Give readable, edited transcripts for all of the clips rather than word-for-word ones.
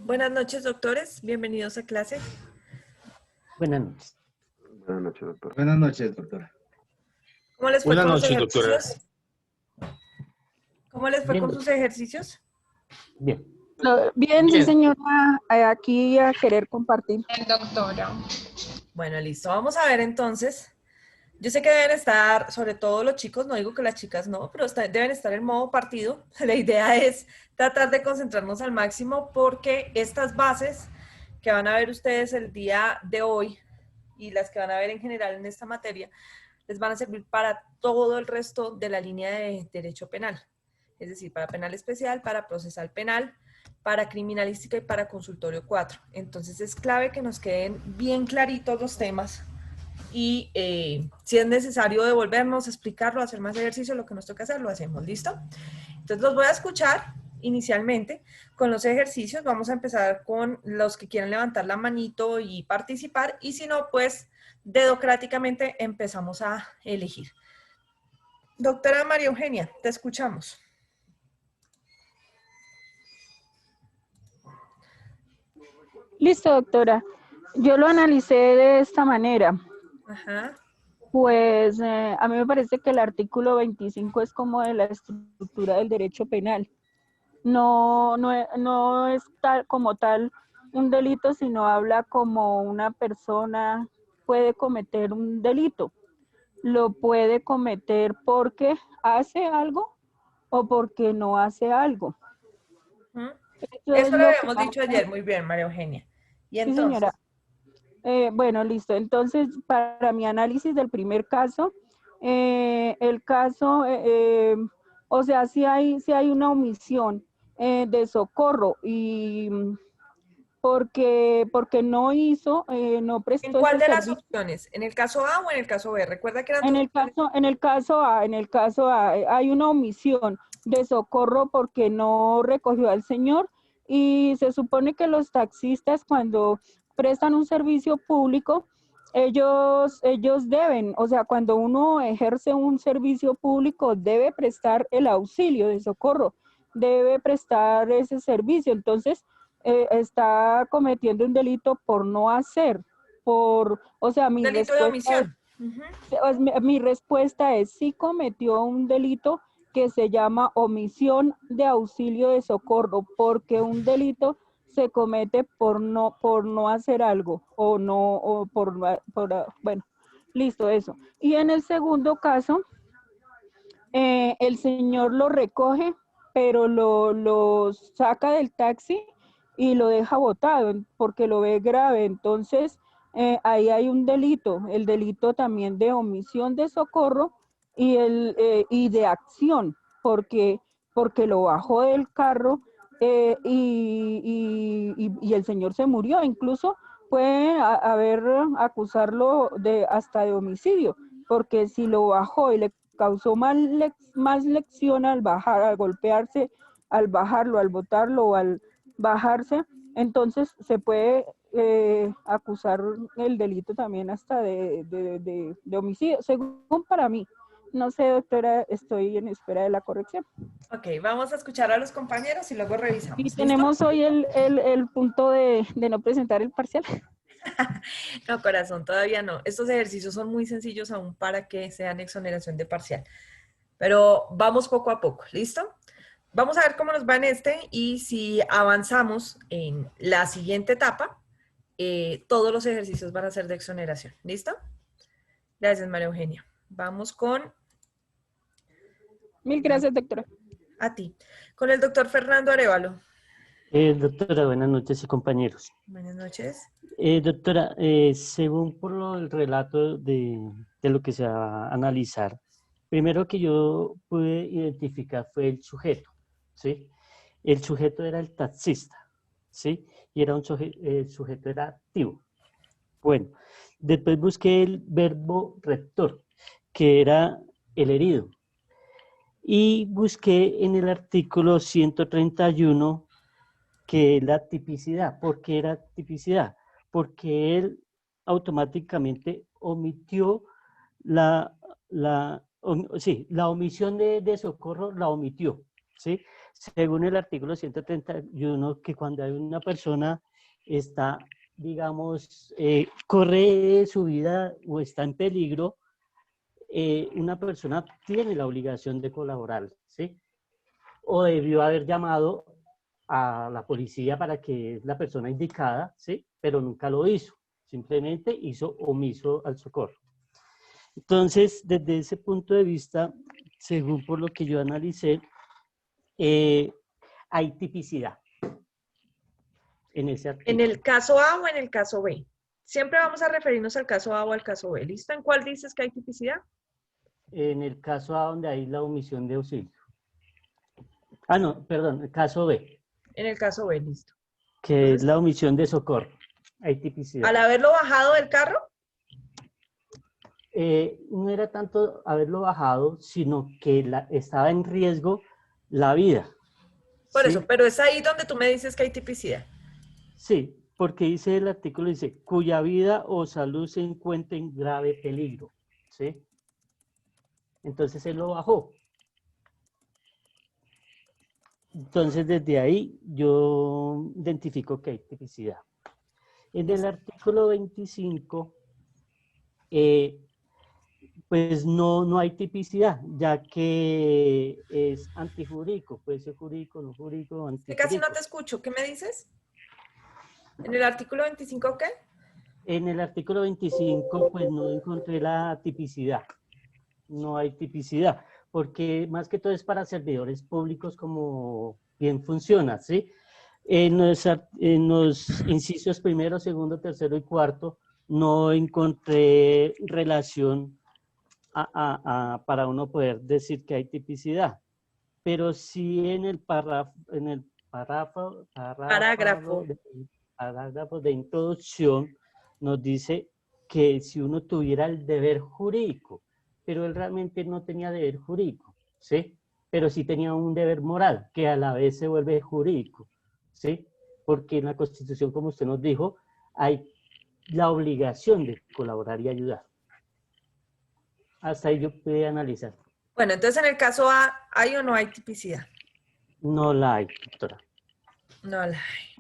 Buenas noches, doctores. Bienvenidos a clase. Buenas noches. Buenas noches, doctor. Buenas noches, doctora. ¿Cómo les fue Buenas con los noches, doctora. ejercicios? ¿Cómo les fue Bien, con sus ejercicios? bien. Bien, sí, Bien. señora, aquí a querer compartir. Doctora. Bueno, listo. Vamos a ver entonces. Yo sé que deben estar, sobre todo los chicos, no digo que las chicas no, pero deben estar en modo partido. La idea es tratar de concentrarnos al máximo porque estas bases que van a ver ustedes el día de hoy y las que van a ver en general en esta materia, les van a servir para todo el resto de la línea de derecho penal. Es decir, para penal especial, para procesal penal, para criminalística y para consultorio 4. Entonces es clave que nos queden bien claritos los temas y si es necesario devolvernos, explicarlo, hacer más ejercicio, lo que nos toca hacer, lo hacemos, ¿listo? Entonces los voy a escuchar inicialmente con los ejercicios. Vamos a empezar con los que quieran levantar la manito y participar, y si no, pues dedocráticamente empezamos a elegir. Doctora María Eugenia, te escuchamos. Listo, doctora. Yo lo analicé de esta manera. Ajá. Pues a mí me parece que el artículo 25 es como de la estructura del derecho penal. No es tal como tal un delito, sino habla como una persona puede cometer un delito. Lo puede cometer porque hace algo o porque no hace algo. Ujú. Eso Eso es lo lo que habíamos dicho ayer, muy bien, María Eugenia. Y Sí, entonces, señora. Bueno, listo. Entonces, para mi análisis del primer caso, el caso, o sea, si hay una omisión de socorro y porque no hizo, no ¿en prestó cuál ese de las servicio. opciones? ¿En el caso A o en el caso B? Recuerda que eran En dos el opciones. caso, en el caso A, hay una omisión de socorro porque no recogió al señor y se supone que los taxistas cuando prestan un servicio público, ellos deben, o sea, cuando uno ejerce un servicio público debe prestar el auxilio de socorro, debe prestar ese servicio. Entonces, está cometiendo un delito por no hacer, o sea, mi Delito de respuesta es omisión. Ujú. mi respuesta es sí cometió un delito que se llama omisión de auxilio de socorro, porque un delito se comete por no hacer algo o no, o bueno, listo, eso. Y en el segundo caso, el señor lo recoge, pero lo saca del taxi y lo deja botado porque lo ve grave. Entonces, ahí hay un delito, el delito también de omisión de socorro y de acción, porque lo bajó del carro y el señor se murió. Incluso puede acusarlo hasta de homicidio, porque si lo bajó y le causó más lección al bajar, al golpearse, al bajarlo, al botarlo o al bajarse, entonces se puede acusar el delito también hasta de homicidio, según para mí. No sé, doctora, estoy en espera de la corrección. Ok, vamos a escuchar a los compañeros y luego Y revisamos. ¿Listo? tenemos hoy el punto de no presentar el parcial. No, corazón, todavía no. Estos ejercicios son muy sencillos aún para que sean exoneración de parcial. Pero vamos poco a poco, ¿listo? Vamos a ver cómo nos va en este y si avanzamos en la siguiente etapa, todos los ejercicios van a ser de exoneración. ¿Listo? Gracias, María Eugenia. Vamos con Mil gracias, doctora. a ti. Con el doctor Fernando Arevalo. Doctora, buenas noches y compañeros. Buenas noches. Doctora, según el relato de lo que se va a analizar, primero que yo pude identificar fue el sujeto, ¿sí? El sujeto era el taxista, ¿sí? Y era el sujeto era activo. Bueno, después busqué el verbo rector, que era el herido. Y busqué en el artículo 131 que es la tipicidad. ¿Por qué era tipicidad? Porque él automáticamente omitió la omisión de socorro, la omitió, ¿sí? según el artículo 131, que cuando hay una persona está, digamos, corre su vida o está en peligro, una persona tiene la obligación de colaborar, ¿sí? O debió haber llamado a la policía para que es la persona indicada, ¿sí? Pero nunca lo hizo, simplemente hizo omiso al socorro. Entonces, desde ese punto de vista, según por lo que yo analicé, hay tipicidad en ese artículo. ¿En el caso A o en el caso B? Siempre vamos a referirnos al caso A o al caso B. ¿Listo? ¿En cuál dices que hay tipicidad? En el caso A, donde hay la omisión de auxilio. Ah, no, perdón, el caso B. En el caso B, listo. Que Entonces, es la omisión de socorro. Hay tipicidad. al haberlo bajado del carro, No era tanto haberlo bajado, sino que estaba en riesgo la vida. por ¿sí? eso, pero es ahí donde tú me dices que hay tipicidad. Sí, porque dice el artículo, dice, cuya vida o salud se encuentra en grave peligro. ¿Sí? Entonces él lo bajó. Entonces desde ahí yo identifico que hay tipicidad. En el artículo 25, pues no hay tipicidad, ya que es antijurídico, puede ser jurídico, no jurídico, Que casi no antijurídico. te escucho. ¿Qué me dices? ¿En el artículo 25 qué? En el artículo 25, pues no encontré la tipicidad, no hay tipicidad, porque más que todo es para servidores públicos como bien funciona, ¿sí? En los incisos primero, segundo, tercero y cuarto no encontré relación para uno poder decir que hay tipicidad, pero sí en el parágrafo de introducción nos dice que si uno tuviera el deber jurídico, pero él realmente no tenía deber jurídico, ¿sí? Pero sí tenía un deber moral, que a la vez se vuelve jurídico, ¿sí? Porque en la Constitución, como usted nos dijo, hay la obligación de colaborar y ayudar. Hasta ahí yo pude analizar. Bueno, entonces en el caso A, ¿hay o no hay tipicidad? No la hay, doctora. No la hay.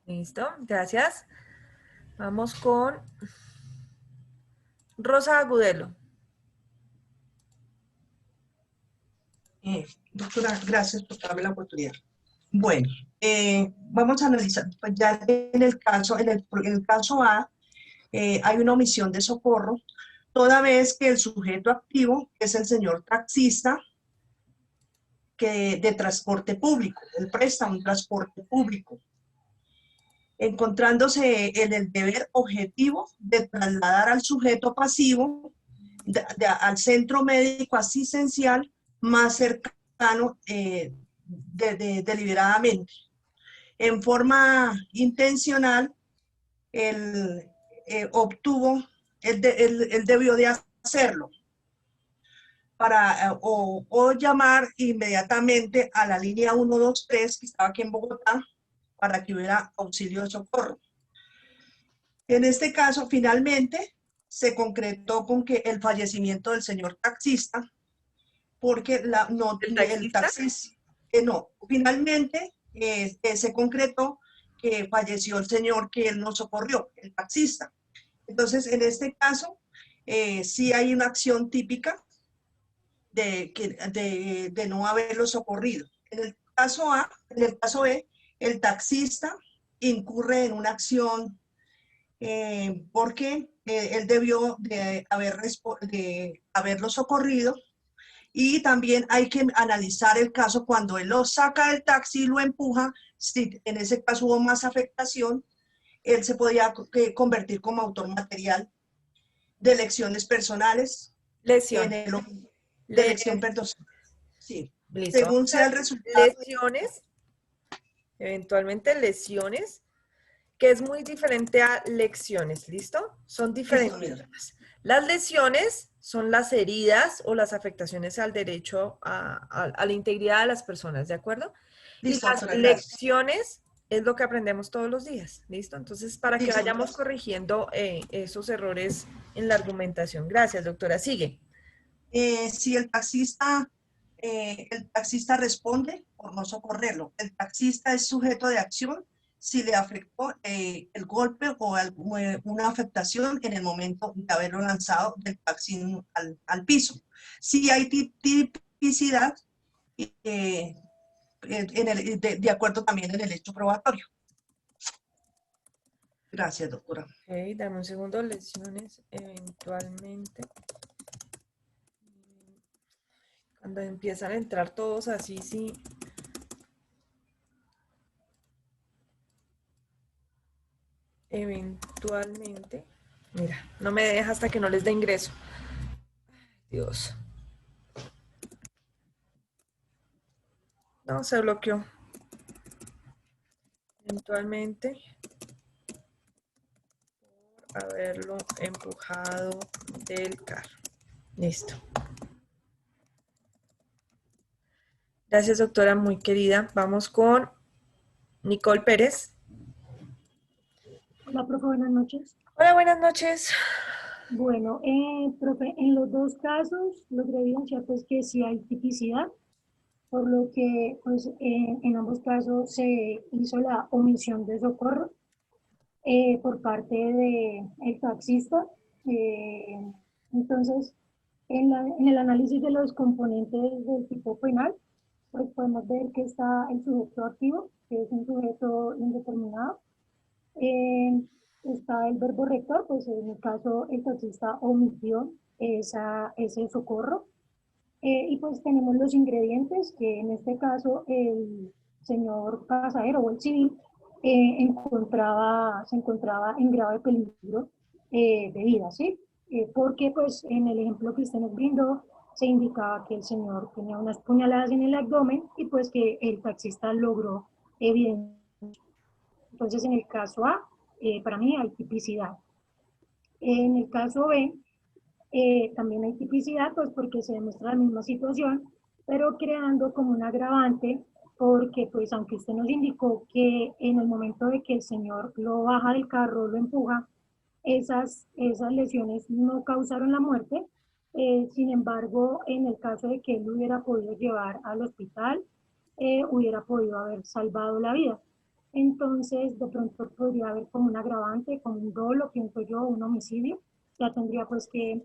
Listo, gracias. Vamos con Rosa Agudelo. Doctora, gracias por darme la oportunidad. Bueno, vamos a analizar, pues ya en el caso A, hay una omisión de socorro, toda vez que el sujeto activo es el señor taxista de transporte público, él presta un transporte público, encontrándose en el deber objetivo de trasladar al sujeto pasivo al centro médico asistencial más cercano deliberadamente. En forma intencional, él debió de hacerlo o llamar inmediatamente a la línea 123 que estaba aquí en Bogotá para que hubiera auxilio de socorro. En este caso, finalmente, se concretó con que el fallecimiento del señor taxista, porque el taxista, finalmente se concretó que falleció el señor que él no socorrió, el taxista. Entonces, en este caso, sí hay una acción típica de no haberlo socorrido. En el caso A, en el caso B, el taxista incurre en una acción porque él debió de haberlo socorrido, y también hay que analizar el caso cuando él lo saca del taxi y lo empuja. Si en ese caso hubo más afectación, él se podía convertir como autor material de lesiones personales. Lesión. De lesión personal. Sí. Listo. Según sea el resultado. Lesiones, eventualmente lesiones, que es muy diferente a lecciones, ¿listo? Son diferentes. Las lesiones son las heridas o las afectaciones al derecho a la integridad de las personas, ¿de acuerdo? Listo, y las doctora, lecciones es lo que aprendemos todos los días, ¿listo? Entonces, para que vayamos gracias. corrigiendo esos errores en la argumentación. Gracias, doctora. Sigue. Si el taxista responde por no socorrerlo. El taxista es sujeto de acción si le afectó el golpe o una afectación en el momento de haberlo lanzado del taxi al piso. Si hay tipicidad, de acuerdo también en el hecho probatorio. Gracias, doctora. Ok, dame un segundo. Lesiones eventualmente. Cuando empiezan a entrar todos así, sí. Eventualmente. Mira, no me deja hasta que no les dé ingreso. Dios. No, se bloqueó. Eventualmente. Por haberlo empujado del carro. Listo. Gracias, doctora, muy querida. Vamos con Nicole Pérez. Hola, profe, buenas noches. Hola, buenas noches. Bueno, profe, en los dos casos logré evidenciar pues que sí hay tipicidad, por lo que pues en ambos casos se hizo la omisión de socorro por parte del taxista. Eh, entonces, en el análisis de los componentes del tipo penal, pues podemos ver que está el sujeto activo, que es un sujeto indeterminado. Eh, Está el verbo rector, pues en el caso el taxista omitió ese socorro. Y pues tenemos los ingredientes, que en este caso el señor pasajero o el civil se encontraba en grave peligro de vida, ¿sí? Porque pues en el ejemplo que usted nos brindó se indicaba que el señor tenía unas puñaladas en el abdomen y pues que el taxista logró evidenciar. Entonces, en el caso A, para mí hay tipicidad. En el caso B, también hay tipicidad, pues porque se demuestra la misma situación, pero creando como un agravante, porque pues aunque usted nos indicó que en el momento de que el señor lo baja del carro, lo empuja, esas lesiones no causaron la muerte. Sin embargo, en el caso de que él lo hubiera podido llevar al hospital, hubiera podido haber salvado la vida. Entonces, de pronto podría haber como un agravante, como un dolo, pienso yo, un homicidio. Ya tendría pues que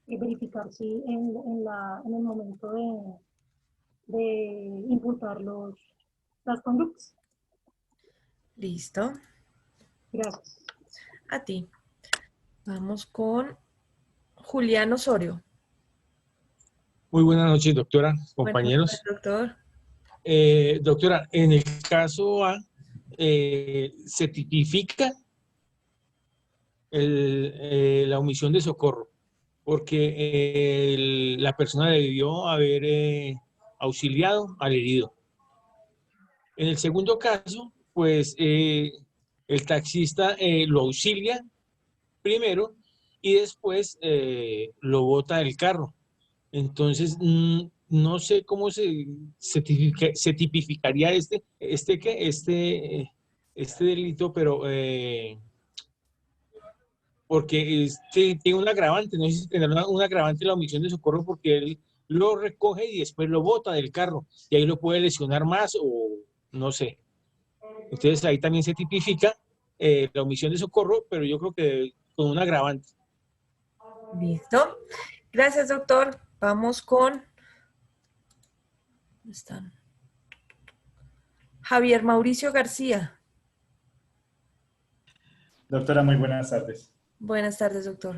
verificar si en el momento de imputar las conductas. Listo. Gracias. A ti. Vamos con Julián Osorio. Muy buenas noches, doctora, Buenas noches, compañeros. doctor. Doctora, en el caso A, se tipifica la omisión de socorro, porque la persona debió haber auxiliado al herido. En el segundo caso, pues el taxista lo auxilia primero y después lo bota del carro. Entonces, no sé cómo se tipificaría este delito, pero porque tiene un agravante, no sé si tendrá un agravante la omisión de socorro porque él lo recoge y después lo bota del carro y ahí lo puede lesionar más o no sé. Entonces ahí también se tipifica la omisión de socorro, pero yo creo que con un agravante. Listo. Gracias, doctor. Vamos con... ¿Dónde están? Javier Mauricio García. Doctora, muy buenas tardes. Buenas tardes, doctor.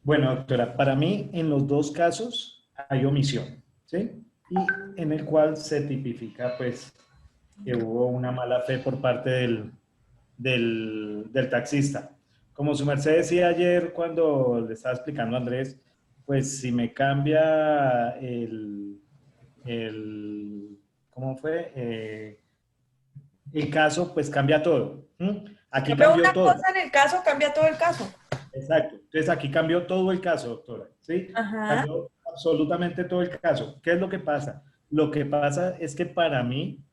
Bueno, doctora, para mí en los dos casos hay omisión, ¿sí? Y en el cual se tipifica, pues, que hubo una mala fe por parte del taxista. Como su merced decía ayer cuando le estaba explicando a Andrés, pues si me cambia ¿cómo fue? El caso, pues cambia todo. Aquí Cambia cambió una todo. cosa en el caso, cambia todo el caso. Exacto. Entonces aquí cambió todo el caso, doctora. ¿Sí? Ajá. Cambió absolutamente todo el caso. ¿Qué es lo que pasa? Lo que pasa es que para mí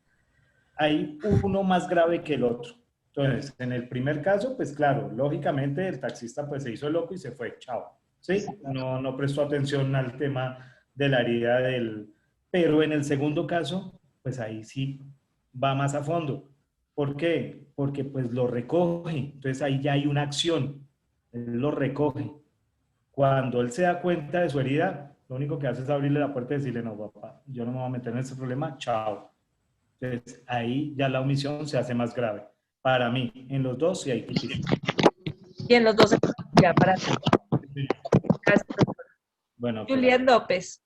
hay uno más grave que el otro. Entonces, en el primer caso, pues claro, lógicamente el taxista pues se hizo loco y se fue, chao. ¿sí? No prestó atención al tema de la herida del... Pero en el segundo caso, pues ahí sí va más a fondo. ¿Por qué? Porque pues lo recoge, entonces ahí ya hay una acción, él lo recoge. Cuando él se da cuenta de su herida, lo único que hace es abrirle la puerta y decirle, no, papá, yo no me voy a meter en este problema, chao. Entonces, ahí ya la omisión se hace más grave. Para mí, en los dos sí hay tipicidad. Y en los dos ya para ti. Gracias, doctora. Bueno, Juliet López.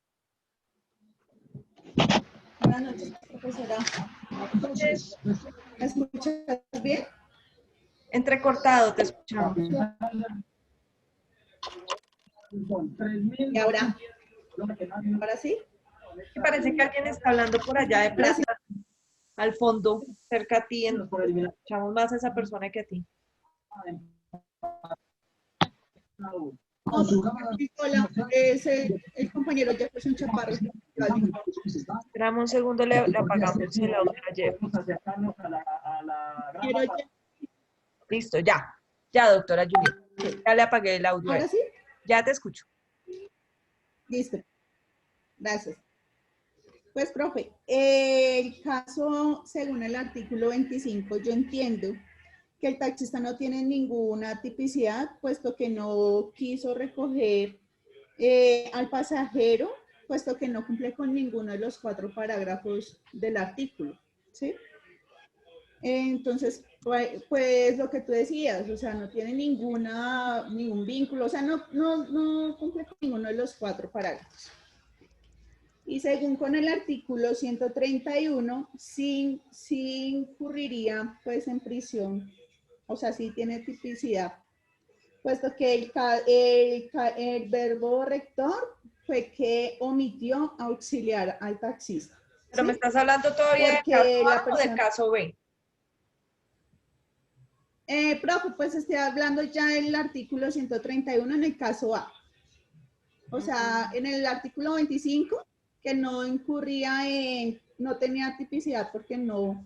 Buenas noches, profesora. ¿Me escuchas bien? Entrecortado, te escuchamos. ¿Y ahora? ¿Ahora sí? Me parece que alguien está hablando por allá de plaza, al fondo, cerca a ti. Escuchamos más a esa persona que a ti. Hola, es el compañero Jefferson Chaparro. Esperamos un segundo, le apagamos el audio a Jeff. Quiero- Listo, ya. Ya, doctora Juliet. Ya le apagué el audio. a él. ¿Ahora sí? Ya te escucho. Listo. Gracias. Pues, profe, el caso, según el artículo 25, yo entiendo que el taxista no tiene ninguna tipicidad, puesto que no quiso recoger al pasajero, puesto que no cumple con ninguno de los 4 parágrafos del artículo, ¿sí? Entonces, pues lo que tú decías, o sea, no tiene ningún vínculo, o sea, no cumple con ninguno de los 4 parágrafos. Y según con el artículo 131, sí incurriría pues en prisión, o sea, sí tiene tipicidad, puesto que el verbo rector fue que omitió auxiliar al taxista. Pero ¿sí? me estás hablando todavía del Porque caso la A o del persona- caso B. Profe, pues estoy hablando ya del artículo 131 en el caso A. O sea, en el artículo 25, que no incurría no tenía tipicidad porque no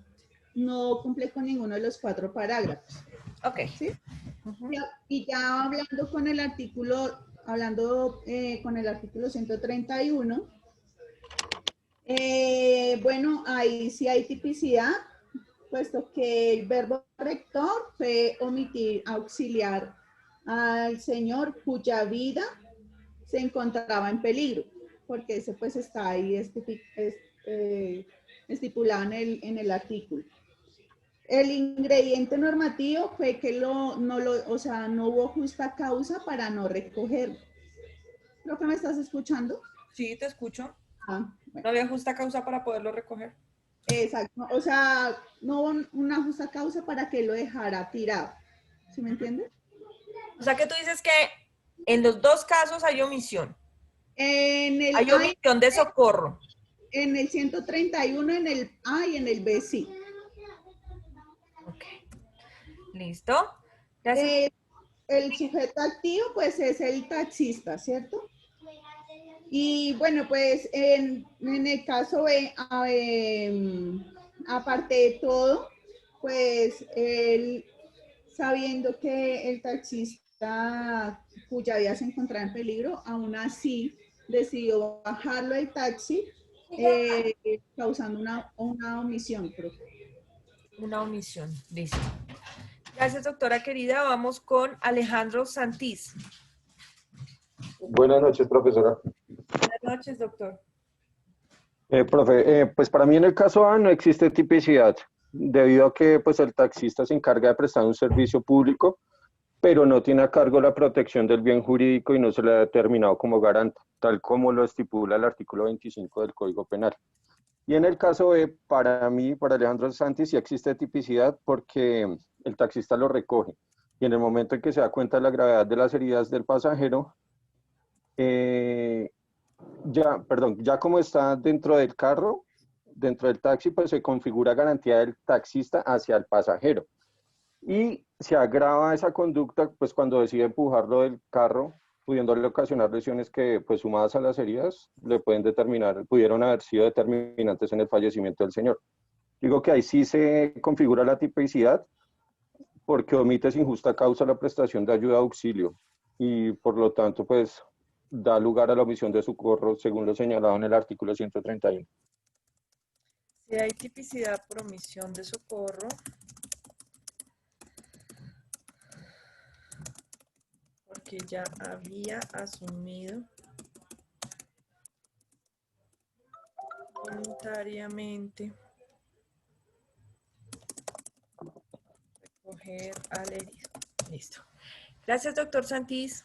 cumple con ninguno de los 4 parágrafos. Ok. ¿Sí? Ujú. Y ya hablando con el artículo 131, bueno, ahí sí hay tipicidad, puesto que el verbo rector fue omitir auxiliar al señor cuya vida se encontraba en peligro, porque ese pues está ahí estipulado en el artículo. El ingrediente normativo fue que no hubo justa causa para no recogerlo. ¿Creo que me estás escuchando? Sí, te escucho. Ah, bueno. No había justa causa para poderlo recoger. Exacto. O sea, no hubo una justa causa para que lo dejara tirado. ¿Sí me entiendes? O sea que tú dices que en los dos casos hay omisión. Hay omisión de socorro. En el 131, en el A y en el B, sí. Ok. ¿Listo? Gracias. El sujeto activo, pues, es el taxista, ¿cierto? Y bueno, pues, en el caso B, aparte de todo, pues, él, sabiendo que el taxista cuya vida se encontraba en peligro, aún así decidió bajarlo del taxi, causando una omisión, creo. Una omisión. Listo. Gracias, doctora querida. Vamos con Alejandro Santís. Buenas noches, profesora. Buenas noches, doctor. Profe, pues para mí en el caso A no existe tipicidad, debido a que pues, el taxista se encarga de prestar un servicio público, pero no tiene a cargo la protección del bien jurídico y no se le ha determinado como garante, tal como lo estipula el artículo 25 del Código Penal. Y en el caso B, para mí, para Alejandro Santis, sí existe tipicidad porque el taxista lo recoge y en el momento en que se da cuenta de la gravedad de las heridas del pasajero, ya como está dentro del carro, dentro del taxi, pues se configura garantía del taxista hacia el pasajero. Y se agrava esa conducta, pues cuando decide empujarlo del carro, pudiéndole ocasionar lesiones que, pues sumadas a las heridas, pudieron haber sido determinantes en el fallecimiento del señor. Digo que ahí sí se configura la tipicidad, porque omite sin justa causa la prestación de ayuda a auxilio. Y por lo tanto, pues da lugar a la omisión de socorro según lo señalado en el artículo 131. Si hay tipicidad por omisión de socorro, porque ya había asumido voluntariamente recoger al herido. Listo. Gracias, doctor Santís.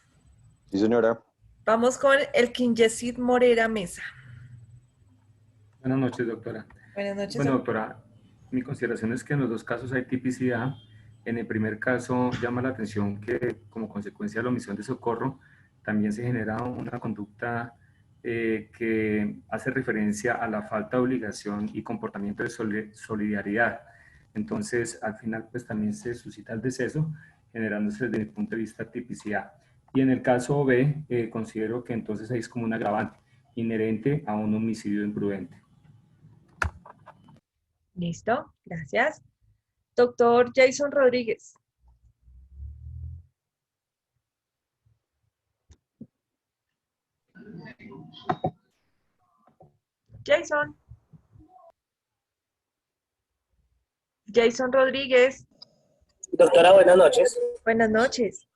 Sí, señora. Vamos con el Yesid Morera Mesa. Buenas noches, doctora. Buenas noches. Bueno, doctora, mi consideración es que en los dos casos hay tipicidad. En el primer caso llama la atención que como consecuencia de la omisión de socorro también se genera una conducta que hace referencia a la falta de obligación y comportamiento de solidaridad. Entonces, al final, pues también se suscita el deceso, generándose desde mi punto de vista tipicidad. Y en el caso B, considero que entonces ahí es como un agravante inherente a un homicidio imprudente. Listo, gracias. Doctor Jason Rodríguez. Jason. Jason Rodríguez. Doctora, buenas noches. Buenas noches.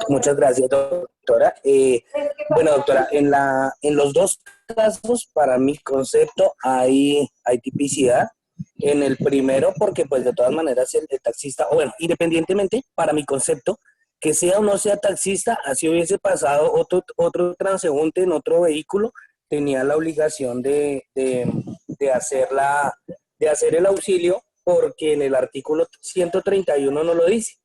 Muchas gracias, doctora. Bueno, doctora, en los dos casos, para mi concepto, hay tipicidad. En el primero, porque pues de todas maneras el taxista, o bueno, independientemente, para mi concepto, que sea o no sea taxista, así hubiese pasado otro transeúnte en otro vehículo, tenía la obligación de hacer el auxilio, porque en el artículo 131 no lo dice,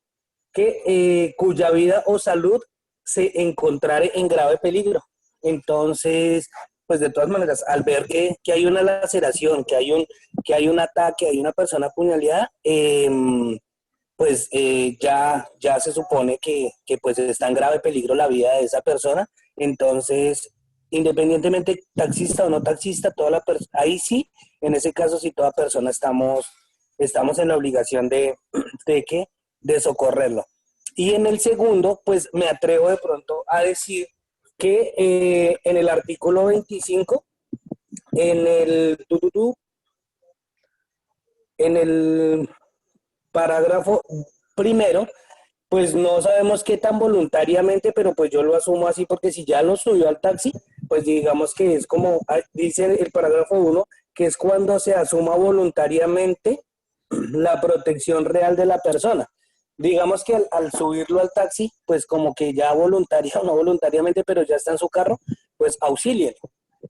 que cuya vida o salud se encontrare en grave peligro. Entonces, pues de todas maneras, al ver que hay una laceración, que hay un ataque, hay una persona apuñalada, pues ya se supone que pues está en grave peligro la vida de esa persona. Entonces, independientemente taxista o no taxista, ahí sí, en ese caso sí toda persona estamos en la obligación de socorrerlo. Y en el segundo, pues me atrevo de pronto a decir que en el artículo 25, en el parágrafo primero, pues no sabemos qué tan voluntariamente, pero pues yo lo asumo así porque si ya lo subió al taxi, pues digamos que es como, dice el parágrafo 1, que es cuando se asuma voluntariamente la protección real de la persona. Digamos que al subirlo al taxi, pues como que ya voluntaria o no voluntariamente, pero ya está en su carro, pues auxilien.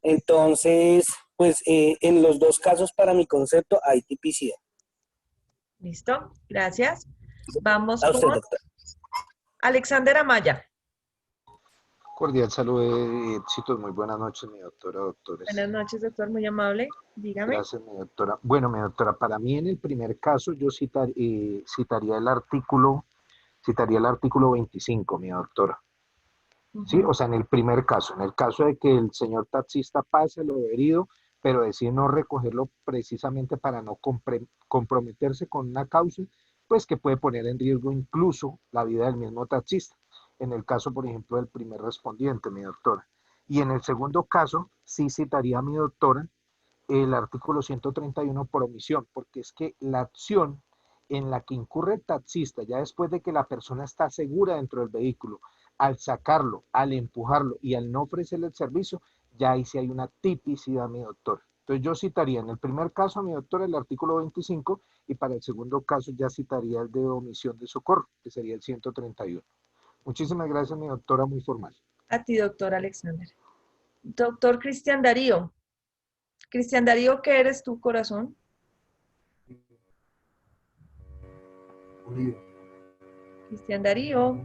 Entonces, pues en los dos casos, para mi concepto, hay tipicidad. Listo, gracias. Vamos A usted, con doctor. Alexander Amaya. Cordial saludo, éxitos, muy buenas noches, mi doctora, doctores. Buenas noches, doctor, muy amable. Dígame. Gracias, mi doctora. Bueno, mi doctora, para mí en el primer caso yo citaría el artículo 25, mi doctora. Sí, o sea, en el primer caso, en el caso de que el señor taxista pase lo herido, pero decide no recogerlo precisamente para no comprometerse con una causa, pues que puede poner en riesgo incluso la vida del mismo taxista. En el caso, por ejemplo, del primer respondiente, mi doctora. Y en el segundo caso, sí citaría a mi doctora el artículo 131 por omisión, porque es que la acción en la que incurre el taxista, ya después de que la persona está segura dentro del vehículo, al sacarlo, al empujarlo y al no ofrecerle el servicio, ya ahí sí hay una tipicidad, mi doctor. Entonces yo citaría en el primer caso, mi doctor, el artículo 25, y para el segundo caso ya citaría el de omisión de socorro, que sería el 131. Muchísimas gracias, mi doctora, muy formal. A ti, doctor Alexander. Doctor Cristian Darío. Cristian Darío, ¿qué eres tú, corazón? Uribe. Cristian Darío.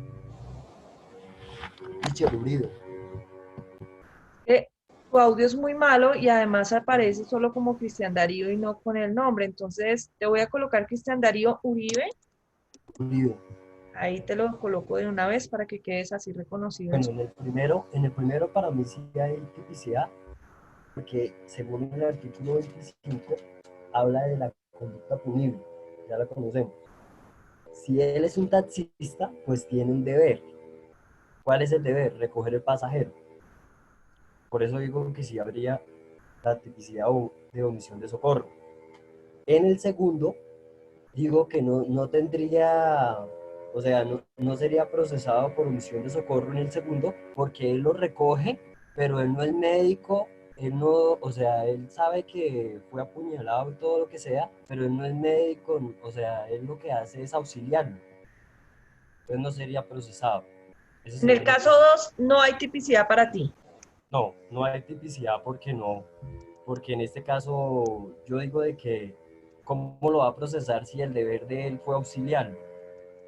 Richard Uribe. Tu audio es muy malo y además aparece solo como Cristian Darío y no con el nombre. Entonces, te voy a colocar Cristian Darío Uribe. Uribe. Ahí te lo coloco de una vez para que quedes así reconocido. Bueno, en el primero para mí sí hay tipicidad, porque según el artículo 25 habla de la conducta punible, ya la conocemos. Si él es un taxista, pues tiene un deber. ¿Cuál es el deber? Recoger el pasajero. por eso digo que sí habría la tipicidad de omisión de socorro. En el segundo, digo que no tendría, o sea, no sería procesado por omisión de socorro en el segundo, porque él lo recoge, pero él no es médico, él no, o sea, él sabe que fue apuñalado y todo lo que sea, pero él no es médico, o sea, él lo que hace es auxiliarlo, entonces no sería procesado. Ese En el sería caso 2, no hay tipicidad para ti. no hay tipicidad porque en este caso yo digo de que cómo lo va a procesar si el deber de él fue auxiliarlo,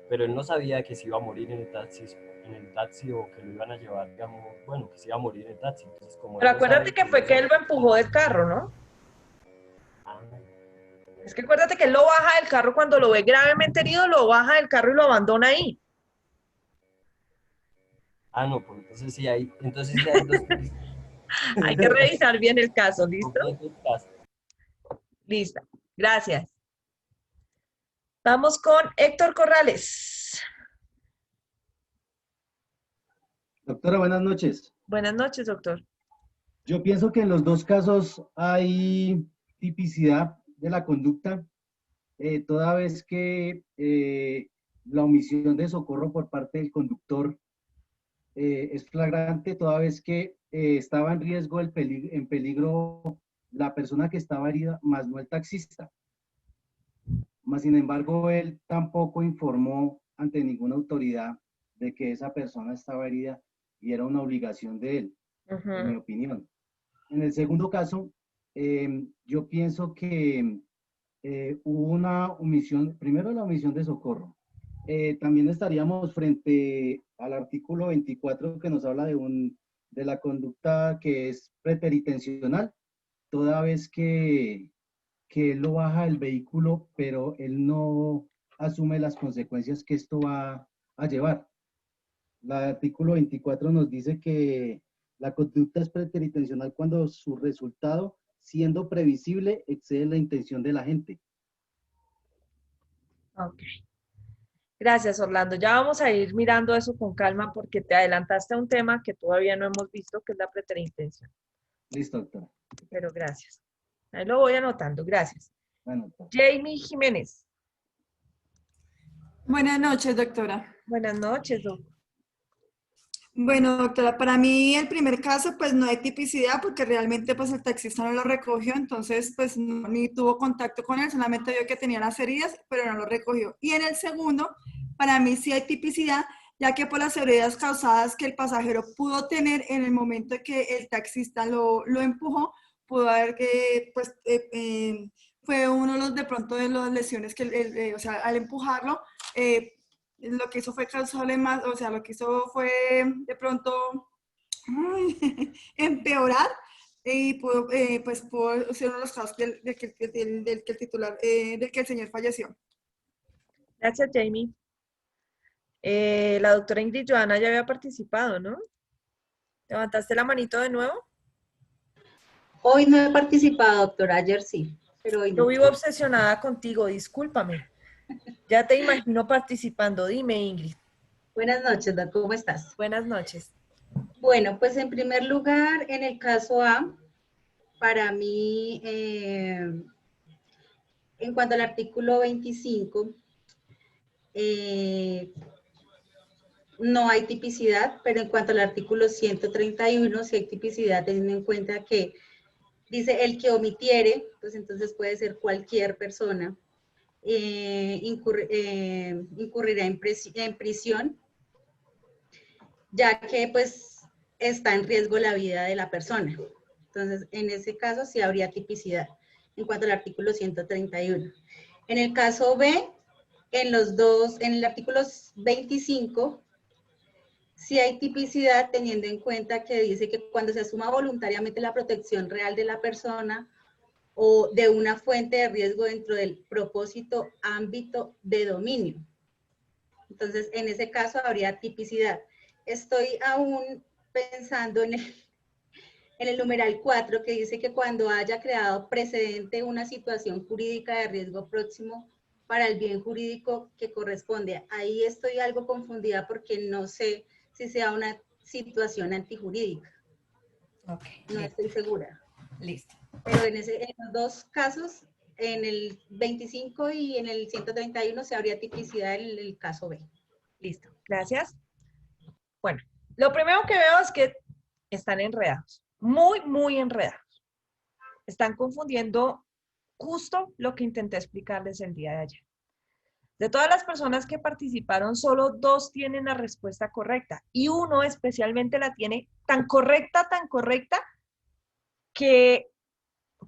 pero él no sabía que se iba a morir en el taxi o que lo iban a llevar, digamos, bueno, que se iba a morir en el taxi. Entonces, como Pero él no sabe acuérdate que fue que él lo empujó del carro, ¿no? Es que acuérdate que él lo baja del carro cuando lo ve gravemente herido, lo baja del carro y lo abandona ahí. no, pues entonces sí hay dos tipicidades. Hay que revisar bien el caso, ¿listo? Ok, el caso. Lista. Gracias. Vamos con Héctor Corrales. Doctora, buenas noches. Buenas noches, doctor. Yo pienso que en los dos casos hay tipicidad de la conducta, toda vez que la omisión de socorro por parte del conductor es flagrante, toda vez que estaba en riesgo, en peligro la persona que estaba herida, más no el taxista. Más sin embargo, él tampoco informó ante ninguna autoridad de que esa persona estaba herida y era una obligación de él, en mi opinión. En el segundo caso, yo pienso que hubo una omisión, primero la omisión de socorro. También estaríamos frente al artículo 24 que nos habla de la conducta que es preteritencional, toda vez que él lo baja del vehículo, pero él no asume las consecuencias que esto va a llevar. El artículo 24 nos dice que la conducta es preteritencional cuando su resultado, siendo previsible, excede la intención de la gente. Ok. Gracias, Orlando. Ya vamos a ir mirando eso con calma porque te adelantaste a un tema que todavía no hemos visto, que es la preterintención. Listo, doctora. Pero gracias. Ahí lo voy anotando. Gracias. Bueno, Jamie Jiménez. Buenas noches, doctora. Buenas noches, doctor. Bueno, doctora, para mí el primer caso pues no hay tipicidad porque realmente pues el taxista no lo recogió, entonces pues ni tuvo contacto con él, solamente vio que tenía las heridas, pero no lo recogió. Y en el segundo, para mí sí hay tipicidad, ya que por las heridas causadas que el pasajero pudo tener en el momento que el taxista lo empujó, pudo haber que fue uno de los de pronto de las lesiones que o sea, al empujarlo, lo que hizo fue causarle más, o sea, lo que hizo fue de pronto empeorar y pudo, pues pudo ser uno de los casos del que el titular, del que el señor falleció. Gracias, Jamie. La doctora Ingrid Joana ya había participado, ¿no? ¿Levantaste la manito de nuevo? Hoy no he participado, doctora, ayer sí, pero hoy no. Yo vivo obsesionada contigo, discúlpame. Ya te imagino participando. Dime, Ingrid. Buenas noches, Doc, ¿cómo estás? Buenas noches. Bueno, pues en primer lugar, en el caso A, para mí, en cuanto al artículo 25, no hay tipicidad, pero en cuanto al artículo 131, sí hay tipicidad, teniendo en cuenta que dice el que omitiere, pues entonces puede ser cualquier persona. Incurrirá en prisión, ya que pues está en riesgo la vida de la persona. Entonces, en ese caso sí habría tipicidad en cuanto al artículo 131. En el caso B, en el artículo 25, sí hay tipicidad teniendo en cuenta que dice que cuando se asuma voluntariamente la protección real de la persona o de una fuente de riesgo dentro del propósito ámbito de dominio. Entonces, en ese caso habría tipicidad. Estoy aún pensando en el numeral 4, que dice que cuando haya creado precedente una situación jurídica de riesgo próximo para el bien jurídico que corresponde. Ahí estoy algo confundida porque no sé si sea una situación antijurídica. Ok. No estoy segura. Listo. Pero en los dos casos, en el 25 y en el 131, se habría tipicidad en el caso B. Listo. Gracias. Bueno, lo primero que veo es que están enredados. Muy, muy enredados. Están confundiendo justo lo que intenté explicarles el día de ayer. De todas las personas que participaron, solo 2 tienen la respuesta correcta y uno especialmente la tiene tan correcta, que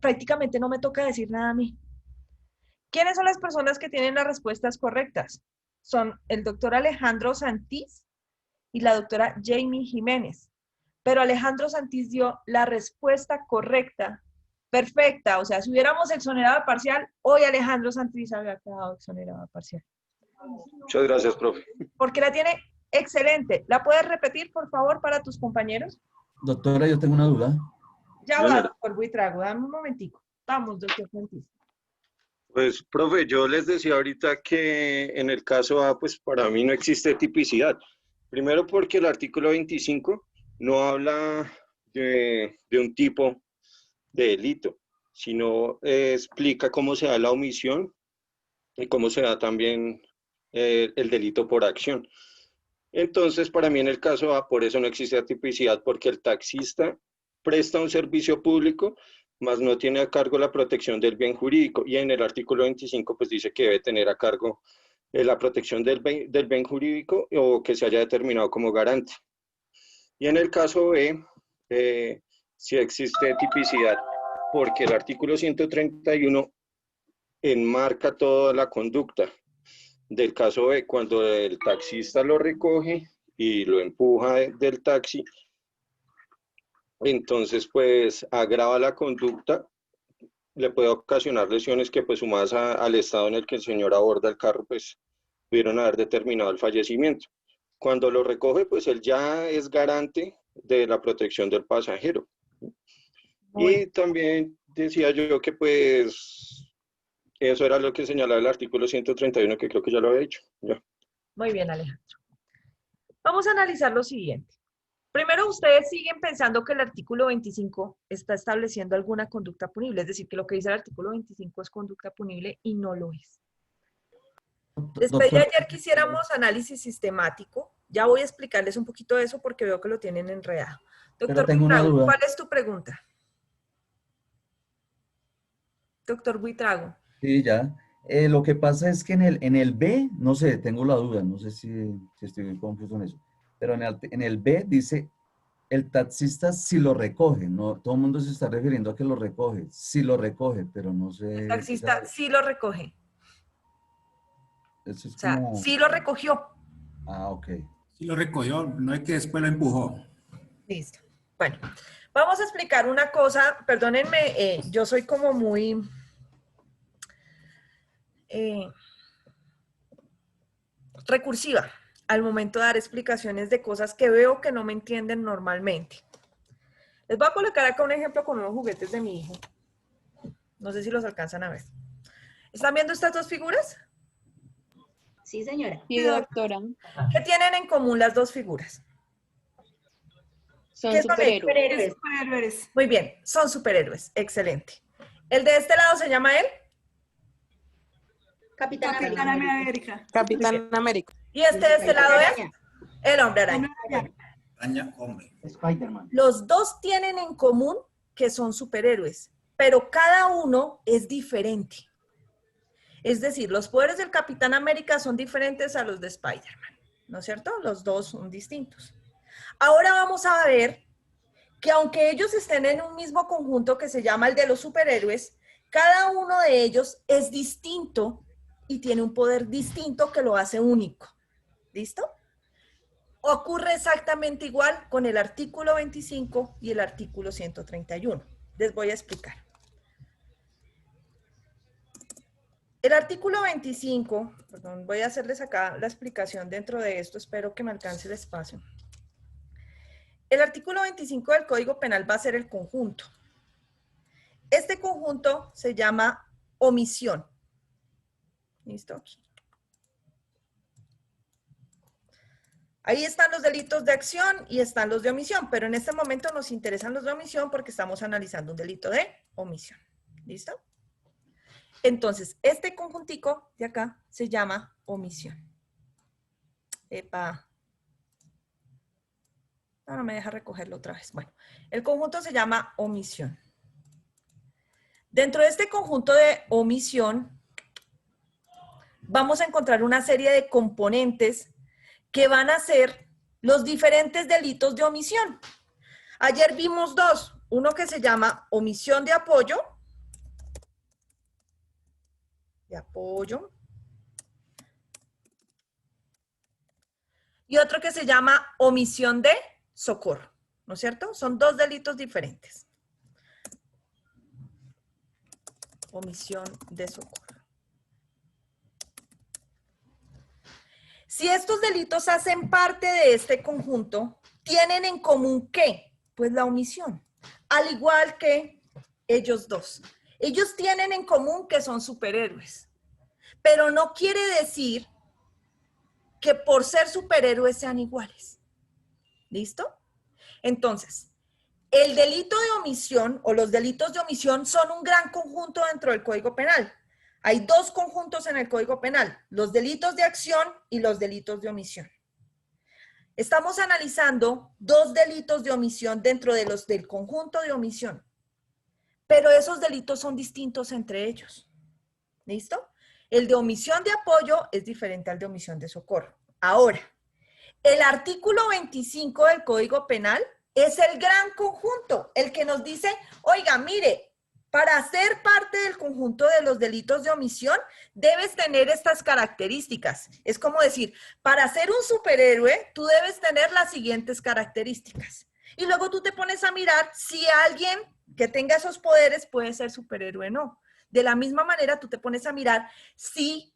prácticamente no me toca decir nada a mí. ¿Quiénes son las personas que tienen las respuestas correctas? Son el doctor Alejandro Santís y la doctora Jamie Jiménez. Pero Alejandro Santís dio la respuesta correcta, perfecta. O sea, si hubiéramos exonerado parcial, hoy Alejandro Santís había quedado exonerado parcial. Muchas gracias, profe. Porque la tiene excelente. ¿La puedes repetir, por favor, para tus compañeros? Doctora, yo tengo una duda. Ya va, doctor Buitrago, dame un momentico. Vamos, doctor Santís. Pues, profe, yo les decía ahorita que en el caso A, pues para mí no existe tipicidad. Primero porque el artículo 25 no habla de un tipo de delito, sino explica cómo se da la omisión y cómo se da también el delito por acción. Entonces, para mí en el caso A, por eso no existe tipicidad, porque el taxista presta un servicio público, mas no tiene a cargo la protección del bien jurídico. Y en el artículo 25, pues dice que debe tener a cargo la protección del bien jurídico o que se haya determinado como garante. Y en el caso B, sí existe tipicidad, porque el artículo 131 enmarca toda la conducta del caso B. Cuando el taxista lo recoge y lo empuja del taxi, entonces pues agrava la conducta, le puede ocasionar lesiones que pues sumadas al estado en el que el señor aborda el carro, pues pudieron haber determinado el fallecimiento. Cuando lo recoge, pues él ya es garante de la protección del pasajero. Y también decía yo que pues eso era lo que señalaba el artículo 131, que creo que ya lo había dicho. Ya. Muy bien, Alejandro. Vamos a analizar lo siguiente. Primero, ustedes siguen pensando que el artículo 25 está estableciendo alguna conducta punible, es decir, que lo que dice el artículo 25 es conducta punible y no lo es. Les pedí ayer que hiciéramos análisis sistemático. Ya voy a explicarles un poquito de eso porque veo que lo tienen enredado. Doctor tengo una Buitrago, duda. ¿cuál es tu pregunta? Doctor Buitrago. Sí, ya. Lo que pasa es que en el B, no sé, tengo la duda, no sé si estoy confuso en eso, pero en el B dice, el taxista si lo recoge, no, todo el mundo se está refiriendo a que lo recoge, si lo recoge, pero no sé. El taxista sí lo recoge. Eso es O sea, como... sí lo recogió. Ah, ok. Sí lo recogió, no es que después lo empujó. Listo. Bueno, vamos a explicar una cosa. Perdónenme, yo soy como muy... recursiva al momento de dar explicaciones de cosas que veo que no me entienden normalmente. Les voy a colocar acá un ejemplo con unos juguetes de mi hijo. No sé si los alcanzan a ver. ¿Están viendo estas dos figuras? Sí, señora. Sí, doctora. ¿Qué tienen en común las dos figuras? Son ¿Qué son ellos? superhéroes. Superhéroes. Muy bien, son superhéroes. Excelente. ¿El de este lado se llama él? Capitán América. Capitán América. ¿Y este de este lado es? El hombre araña. Araña, hombre. Spider-Man. Los dos tienen en común que son superhéroes, pero cada uno es diferente. Es decir, los poderes del Capitán América son diferentes a los de Spider-Man, ¿no es cierto? Los dos son distintos. Ahora vamos a ver que aunque ellos estén en un mismo conjunto que se llama el de los superhéroes, cada uno de ellos es distinto y tiene un poder distinto que lo hace único. ¿Listo? Ocurre exactamente igual con el artículo 25 y el artículo 131. Les voy a explicar. El artículo 25, perdón, voy a hacerles acá la explicación dentro de esto, espero que me alcance el espacio. El artículo 25 del Código Penal va a ser el conjunto. Este conjunto se llama omisión. ¿Listo? Ahí están los delitos de acción y están los de omisión, pero en este momento nos interesan los de omisión porque estamos analizando un delito de omisión. ¿Listo? Entonces, este conjuntico de acá se llama omisión. Epa. No me deja recogerlo otra vez. Bueno, el conjunto se llama omisión. Dentro de este conjunto de omisión, vamos a encontrar una serie de componentes que van a ser los diferentes delitos de omisión. Ayer vimos dos. Uno que se llama omisión de apoyo. Y otro que se llama omisión de socorro, ¿no es cierto? Son dos delitos diferentes. Omisión de socorro. Si estos delitos hacen parte de este conjunto, ¿tienen en común qué? Pues la omisión. Al igual que ellos dos. Ellos tienen en común que son superhéroes. Pero no quiere decir que por ser superhéroes sean iguales. ¿Listo? Entonces, el delito de omisión o los delitos de omisión son un gran conjunto dentro del Código Penal. Hay dos conjuntos en el Código Penal, los delitos de acción y los delitos de omisión. Estamos analizando dos delitos de omisión dentro de los del conjunto de omisión, pero esos delitos son distintos entre ellos. ¿Listo? El de omisión de apoyo es diferente al de omisión de socorro. Ahora, el artículo 25 del Código Penal es el gran conjunto, el que nos dice, oiga, mire, para ser parte del conjunto de los delitos de omisión, debes tener estas características. Es como decir, para ser un superhéroe, tú debes tener las siguientes características. Y luego tú te pones a mirar si alguien que tenga esos poderes puede ser superhéroe o no. De la misma manera, tú te pones a mirar si,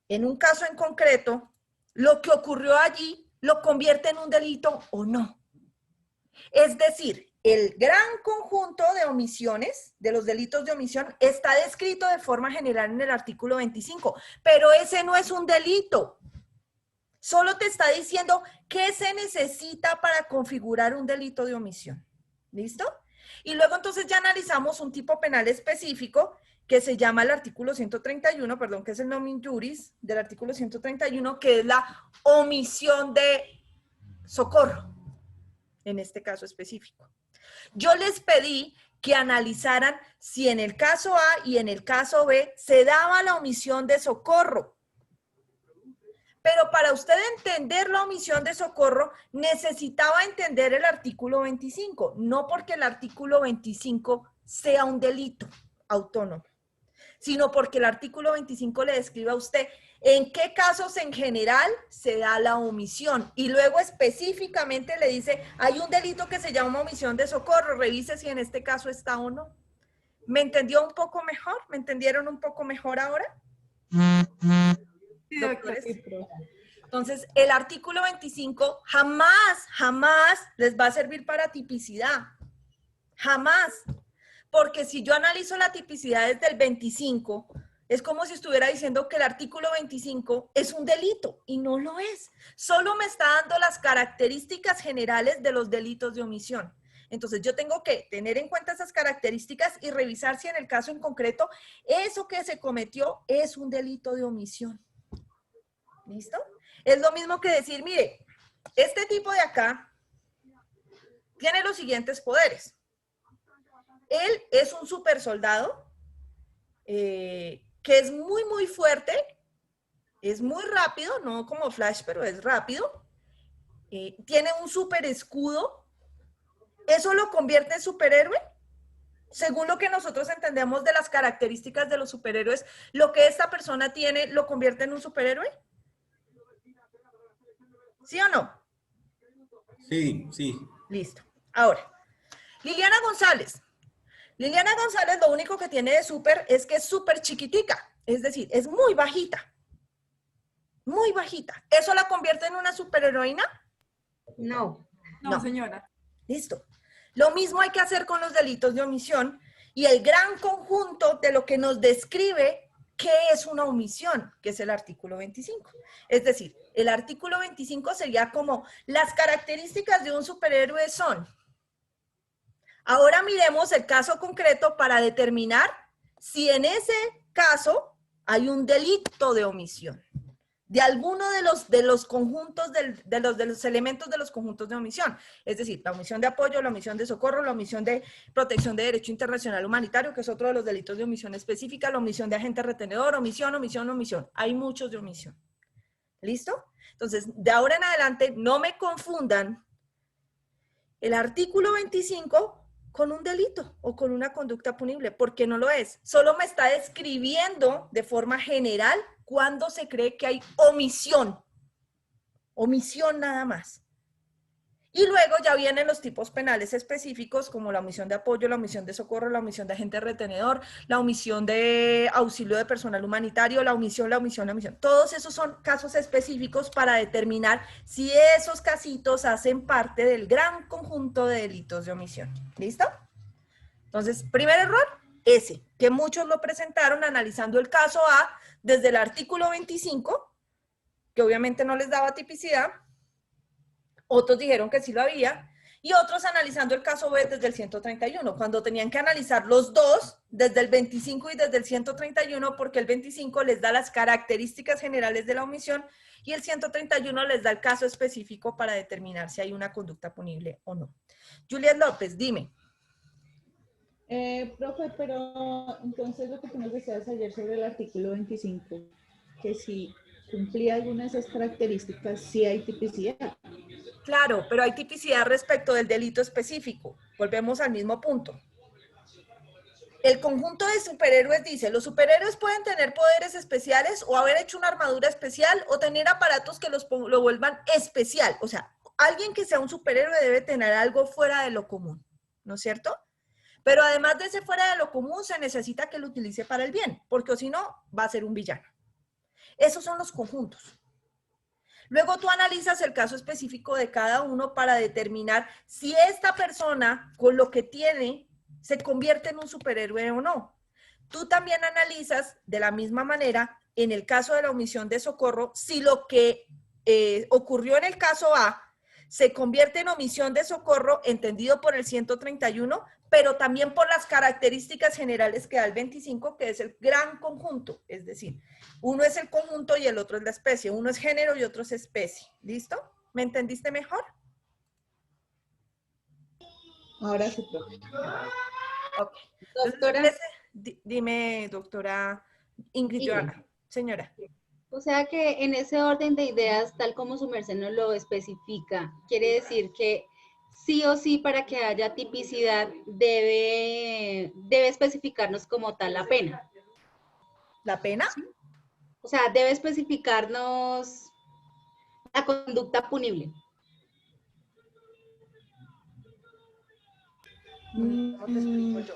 en un caso en concreto, lo que ocurrió allí lo convierte en un delito o no. Es decir, el gran conjunto de omisiones, de los delitos de omisión, está descrito de forma general en el artículo 25, pero ese no es un delito. Solo te está diciendo qué se necesita para configurar un delito de omisión. ¿Listo? Y luego entonces ya analizamos un tipo penal específico que se llama el artículo 131, perdón, que es el nomen juris del artículo 131, que es la omisión de socorro, en este caso específico. Yo les pedí que analizaran si en el caso A y en el caso B se daba la omisión de socorro. Pero para usted entender la omisión de socorro, necesitaba entender el artículo 25, no porque el artículo 25 sea un delito autónomo, sino porque el artículo 25 le describe a usted en qué casos en general se da la omisión. Y luego específicamente le dice, hay un delito que se llama omisión de socorro, revise si en este caso está o no. ¿Me entendió un poco mejor? ¿Me entendieron un poco mejor ahora? Sí, Doctores. Entonces, el artículo 25 jamás les va a servir para tipicidad. Jamás. Porque si yo analizo la tipicidad desde el 25, es como si estuviera diciendo que el artículo 25 es un delito y no lo es. Solo me está dando las características generales de los delitos de omisión. Entonces yo tengo que tener en cuenta esas características y revisar si en el caso en concreto eso que se cometió es un delito de omisión. ¿Listo? Es lo mismo que decir, mire, este tipo de acá tiene los siguientes poderes. Él es un super soldado que es muy fuerte, es muy rápido, no como Flash, pero es rápido. Tiene un super escudo. ¿Eso lo convierte en superhéroe? Según lo que nosotros entendemos de las características de los superhéroes, lo que esta persona tiene, ¿lo convierte en un superhéroe? ¿Sí o no? Sí, sí. Listo. Ahora, Liliana González. Liliana González lo único que tiene de súper es que es súper chiquitica. Es decir, es muy bajita. Muy bajita. ¿Eso la convierte en una superheroína? No. No, señora. Listo. Lo mismo hay que hacer con los delitos de omisión y el gran conjunto de lo que nos describe ¿qué es una omisión? Que es el artículo 25. Es decir, el artículo 25 sería como las características de un superhéroe son. Ahora miremos el caso concreto para determinar si en ese caso hay un delito de omisión de alguno de los conjuntos, de los elementos de los conjuntos de omisión. Es decir, la omisión de apoyo, la omisión de socorro, la omisión de protección de derecho internacional humanitario, que es otro de los delitos de omisión específica, la omisión de agente retenedor, omisión. Hay muchos de omisión. ¿Listo? Entonces, de ahora en adelante, no me confundan el artículo 25 con un delito o con una conducta punible, porque no lo es. Solo me está describiendo de forma general cuando se cree que hay omisión. Omisión nada más. Y luego ya vienen los tipos penales específicos como la omisión de apoyo, la omisión de socorro, la omisión de agente retenedor, la omisión de auxilio de personal humanitario, la omisión. Todos esos son casos específicos para determinar si esos casitos hacen parte del gran conjunto de delitos de omisión. ¿Listo? Entonces, primer error, ese, que muchos lo presentaron analizando el caso A desde el artículo 25, que obviamente no les daba tipicidad. Otros dijeron que sí lo había, y otros analizando el caso B desde el 131, cuando tenían que analizar los dos, desde el 25 y desde el 131, porque el 25 les da las características generales de la omisión, y el 131 les da el caso específico para determinar si hay una conducta punible o no. Juliet López, dime. Profe, pero entonces lo que tú nos decías ayer sobre el artículo 25, que si cumplía alguna de esas características, sí hay tipicidad. Claro, pero hay tipicidad respecto del delito específico. Volvemos al mismo punto. El conjunto de superhéroes dice, los superhéroes pueden tener poderes especiales o haber hecho una armadura especial o tener aparatos que lo vuelvan especial. O sea, alguien que sea un superhéroe debe tener algo fuera de lo común, ¿no es cierto? Pero además de ese fuera de lo común, se necesita que lo utilice para el bien, porque si no, va a ser un villano. Esos son los conjuntos. Luego tú analizas el caso específico de cada uno para determinar si esta persona con lo que tiene se convierte en un superhéroe o no. Tú también analizas de la misma manera, en el caso de la omisión de socorro, si lo que ocurrió en el caso A se convierte en omisión de socorro, entendido por el 131, pero también por las características generales que da el 25, que es el gran conjunto. Es decir, uno es el conjunto y el otro es la especie. Uno es género y otro es especie. ¿Listo? ¿Me entendiste mejor? Ahora sí, profe. Okay. Doctora. Dime, doctora Ingrid Joana. Señora. O sea que en ese orden de ideas, tal como su merced nos lo especifica, quiere decir que sí o sí para que haya tipicidad debe especificarnos como tal la pena. ¿La pena? O sea, debe especificarnos la conducta punible. No te explico yo.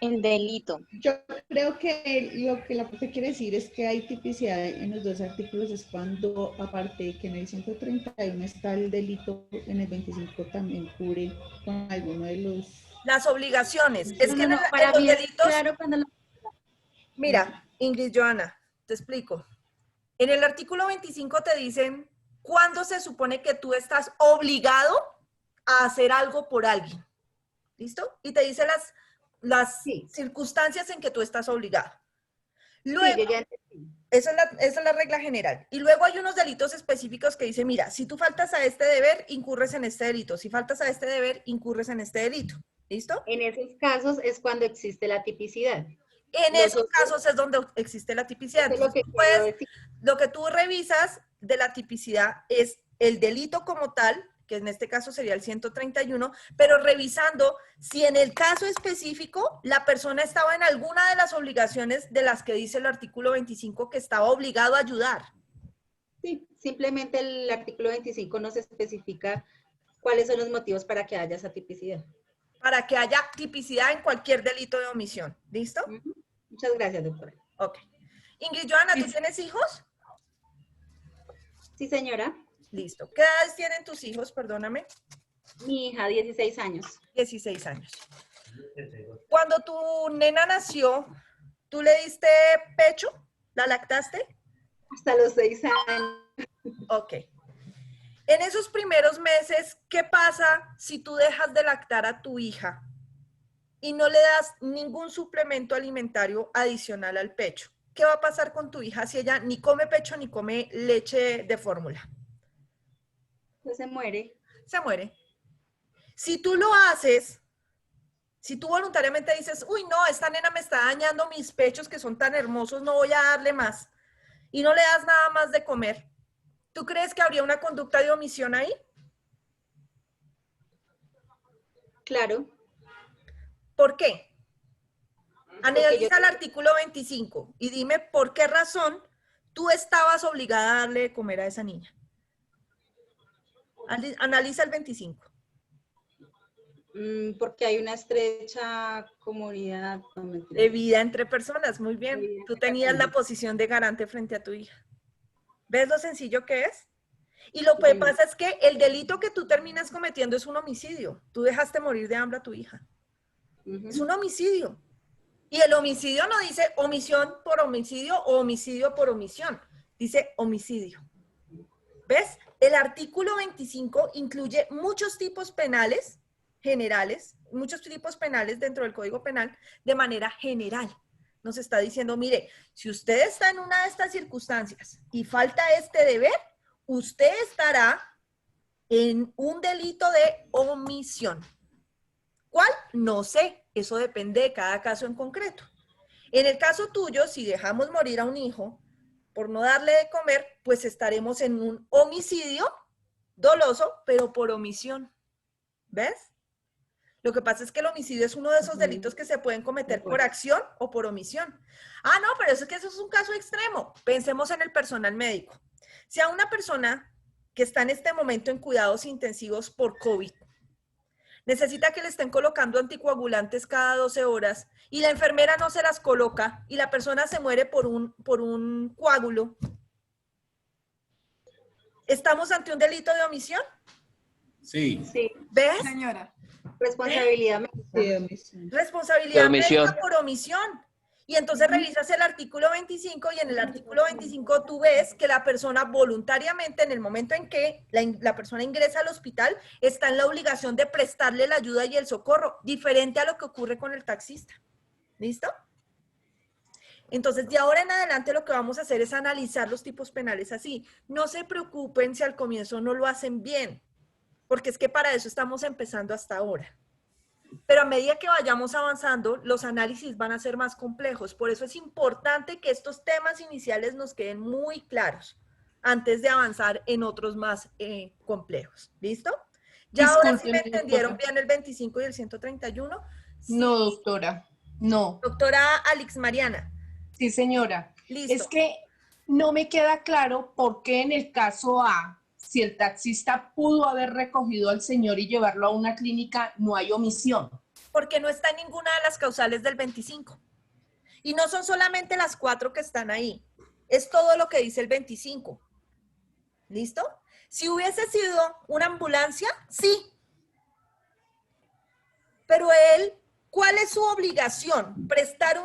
El delito. Yo creo que lo que la profe quiere decir es que hay tipicidad en los dos artículos, es cuando, aparte de que en el 131 está el delito, en el 25 también cubre con alguno de los... Las obligaciones. Es que en los delitos... Claro cuando Mira, Ingrid Joana, te explico. En el artículo 25 te dicen cuándo se supone que tú estás obligado a hacer algo por alguien. ¿Listo? Y te dice las circunstancias en que tú estás obligado. Luego, esa es la regla general. Y luego hay unos delitos específicos que dicen, mira, si tú faltas a este deber, incurres en este delito. Si faltas a este deber, incurres en este delito. ¿Listo? En esos casos es cuando existe la tipicidad. En esos casos es donde existe la tipicidad. Entonces, lo que tú revisas de la tipicidad es el delito como tal, que en este caso sería el 131, pero revisando si en el caso específico la persona estaba en alguna de las obligaciones de las que dice el artículo 25 que estaba obligado a ayudar. Sí, simplemente el artículo 25 nos especifica cuáles son los motivos para que haya esa tipicidad. Para que haya tipicidad en cualquier delito de omisión. ¿Listo? Muchas gracias, doctora. Ok. Ingrid Joana, ¿tú tienes hijos? Sí, señora. Listo. ¿Qué edades tienen tus hijos? Perdóname. Mi hija, 16 años. 16 años. Cuando tu nena nació, ¿Tú le diste pecho? ¿La lactaste? Hasta los 6 años. Ok. En esos primeros meses, ¿qué pasa si tú dejas de lactar a tu hija y no le das ningún suplemento alimentario adicional al pecho? ¿Qué va a pasar con tu hija si ella ni come pecho ni come leche de fórmula? Pues se muere. Se muere. Si tú lo haces, si tú voluntariamente dices, uy, no, esta nena me está dañando mis pechos que son tan hermosos, no voy a darle más, y no le das nada más de comer, ¿tú crees que habría una conducta de omisión ahí? Claro. ¿Por qué? Analiza el artículo 25 y dime por qué razón tú estabas obligada a darle de comer a esa niña. Analiza el 25. Porque hay una estrecha comunidad. De vida entre personas, muy bien. Tú tenías la posición de garante frente a tu hija. ¿Ves lo sencillo que es? Y lo que pasa es que el delito que tú terminas cometiendo es un homicidio. Tú dejaste morir de hambre a tu hija. Es un homicidio. Y el homicidio no dice omisión por homicidio o homicidio por omisión. Dice homicidio. ¿Ves? El artículo 25 incluye muchos tipos penales generales, muchos tipos penales dentro del Código Penal de manera general. Nos está diciendo, mire, si usted está en una de estas circunstancias y falta este deber, usted estará en un delito de omisión. ¿Cuál? No sé, eso depende de cada caso en concreto. En el caso tuyo, si dejamos morir a un hijo por no darle de comer, pues estaremos en un homicidio doloso, pero por omisión. ¿Ves? Lo que pasa es que el homicidio es uno de esos delitos que se pueden cometer por acción o por omisión. Ah, no, pero eso es un caso extremo. Pensemos en el personal médico. Si a una persona que está en este momento en cuidados intensivos por COVID, necesita que le estén colocando anticoagulantes cada 12 horas y la enfermera no se las coloca y la persona se muere por un coágulo, ¿estamos ante un delito de omisión? Sí. Sí. ¿Ves? Señora. Responsabilidad médica. Responsabilidad omisión. médica por omisión. Y entonces revisas el artículo 25 y en el artículo 25 tú ves que la persona voluntariamente, en el momento en que la persona ingresa al hospital, está en la obligación de prestarle la ayuda y el socorro, diferente a lo que ocurre con el taxista. ¿Listo? Entonces, de ahora en adelante lo que vamos a hacer es analizar los tipos penales así. No se preocupen si al comienzo no lo hacen bien, porque es que para eso estamos empezando hasta ahora. Pero a medida que vayamos avanzando, los análisis van a ser más complejos. Por eso es importante que estos temas iniciales nos queden muy claros antes de avanzar en otros más complejos. ¿Listo? Ya ahora sí me Discúlpeme, entendieron doctora. bien el 25 y el 131. Sí. No, doctora, no. Doctora Alix Mariana. Sí, señora. Listo. Es que no me queda claro por qué en el caso A, si el taxista pudo haber recogido al señor y llevarlo a una clínica, no hay omisión. Porque no está en ninguna de las causales del 25. Y no son solamente las 4 que están ahí. Es todo lo que dice el 25. ¿Listo? Si hubiese sido una ambulancia, sí. Pero él, ¿cuál es su obligación? Prestar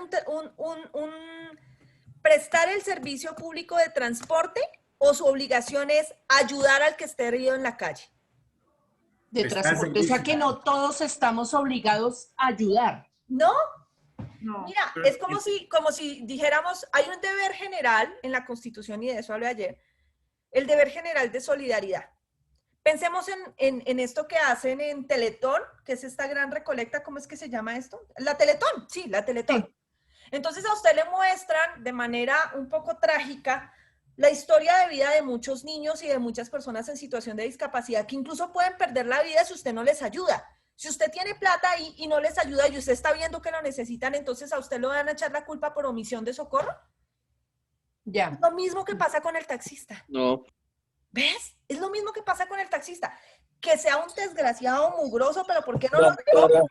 el servicio público de transporte, o su obligación es ayudar al que esté herido en la calle. De transporte, o sea que no todos estamos obligados a ayudar. ¿No? Mira, es como si dijéramos, hay un deber general en la Constitución, y de eso hablé ayer, el deber general de solidaridad. Pensemos en esto que hacen en Teletón, que es esta gran recolecta, ¿cómo es que se llama esto? La Teletón, sí, la Teletón. Sí. Entonces a usted le muestran de manera un poco trágica la historia de vida de muchos niños y de muchas personas en situación de discapacidad que incluso pueden perder la vida si usted no les ayuda. Si usted tiene plata y no les ayuda y usted está viendo que lo necesitan, entonces a usted le van a echar la culpa por omisión de socorro. Ya. Lo mismo que pasa con el taxista. No. ¿Ves? Es lo mismo que pasa con el taxista. Que sea un desgraciado mugroso, pero ¿por qué no lo recogió?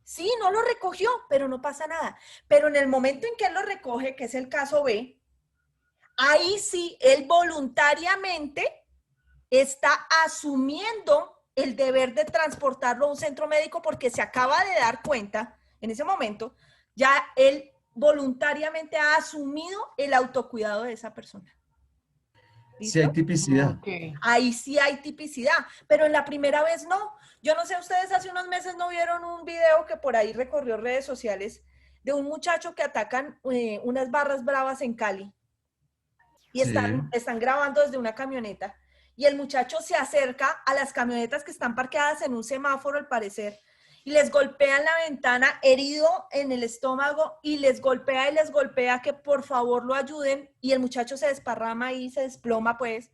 Sí, no lo recogió, pero no pasa nada. Pero en el momento en que él lo recoge, que es el caso B, ahí sí, él voluntariamente está asumiendo el deber de transportarlo a un centro médico porque se acaba de dar cuenta, en ese momento, ya él voluntariamente ha asumido el autocuidado de esa persona. Sí hay tipicidad. Ahí sí hay tipicidad, pero en la primera vez no. Yo no sé, ustedes hace unos meses no vieron un video que por ahí recorrió redes sociales de un muchacho que atacan unas barras bravas en Cali y están grabando desde una camioneta y el muchacho se acerca a las camionetas que están parqueadas en un semáforo al parecer y les golpea en la ventana, herido en el estómago, y les golpea que por favor lo ayuden, y el muchacho se desparrama y se desploma pues,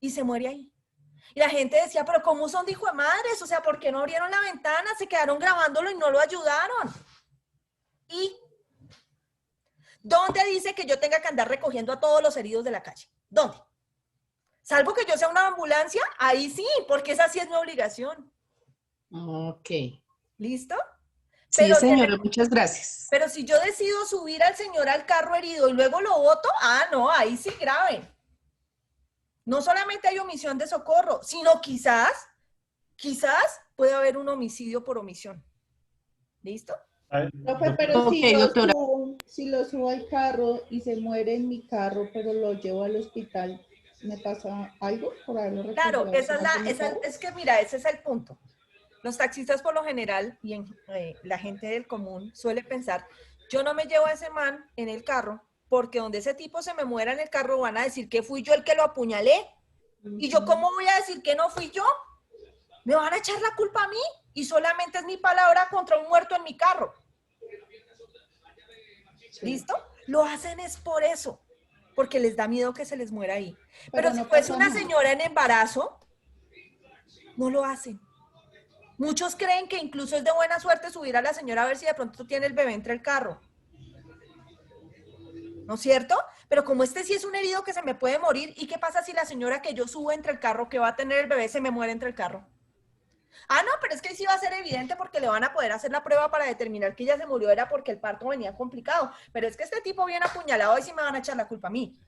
y se muere ahí. Y la gente decía, pero ¿cómo son de hijo de madres? O sea, ¿por qué no abrieron la ventana? Se quedaron grabándolo y no lo ayudaron. ¿Y dónde dice que yo tenga que andar recogiendo a todos los heridos de la calle? ¿Dónde? Salvo que yo sea una ambulancia, ahí sí, porque esa sí es mi obligación. Ok. ¿Listo? Sí, Pero señora, muchas gracias. Pero si yo decido subir al señor al carro herido y luego lo boto, no, ahí sí grave. No solamente hay omisión de socorro, sino quizás puede haber un homicidio por omisión. ¿Listo? Profe, pero Ok, doctora. si lo subo al carro y se muere en mi carro, pero lo llevo al hospital, ¿me pasa algo por haberlo recogido? Claro, es que mira, ese es el punto. Los taxistas por lo general y la gente del común suele pensar, yo no me llevo a ese man en el carro porque donde ese tipo se me muera en el carro van a decir que fui yo el que lo apuñalé. ¿Y yo cómo voy a decir que no fui yo? Me van a echar la culpa a mí y solamente es mi palabra contra un muerto en mi carro. ¿Listo? Lo hacen es por eso, porque les da miedo que se les muera ahí. Pero si fuese una señora en embarazo, no lo hacen. Muchos creen que incluso es de buena suerte subir a la señora a ver si de pronto tiene el bebé entre el carro. ¿No es cierto? Pero como este sí es un herido que se me puede morir, ¿y qué pasa si la señora que yo subo entre el carro, que va a tener el bebé, se me muere entre el carro? No, pero es que sí va a ser evidente porque le van a poder hacer la prueba para determinar que ella se murió, era porque el parto venía complicado. Pero es que este tipo viene apuñalado y sí me van a echar la culpa a mí.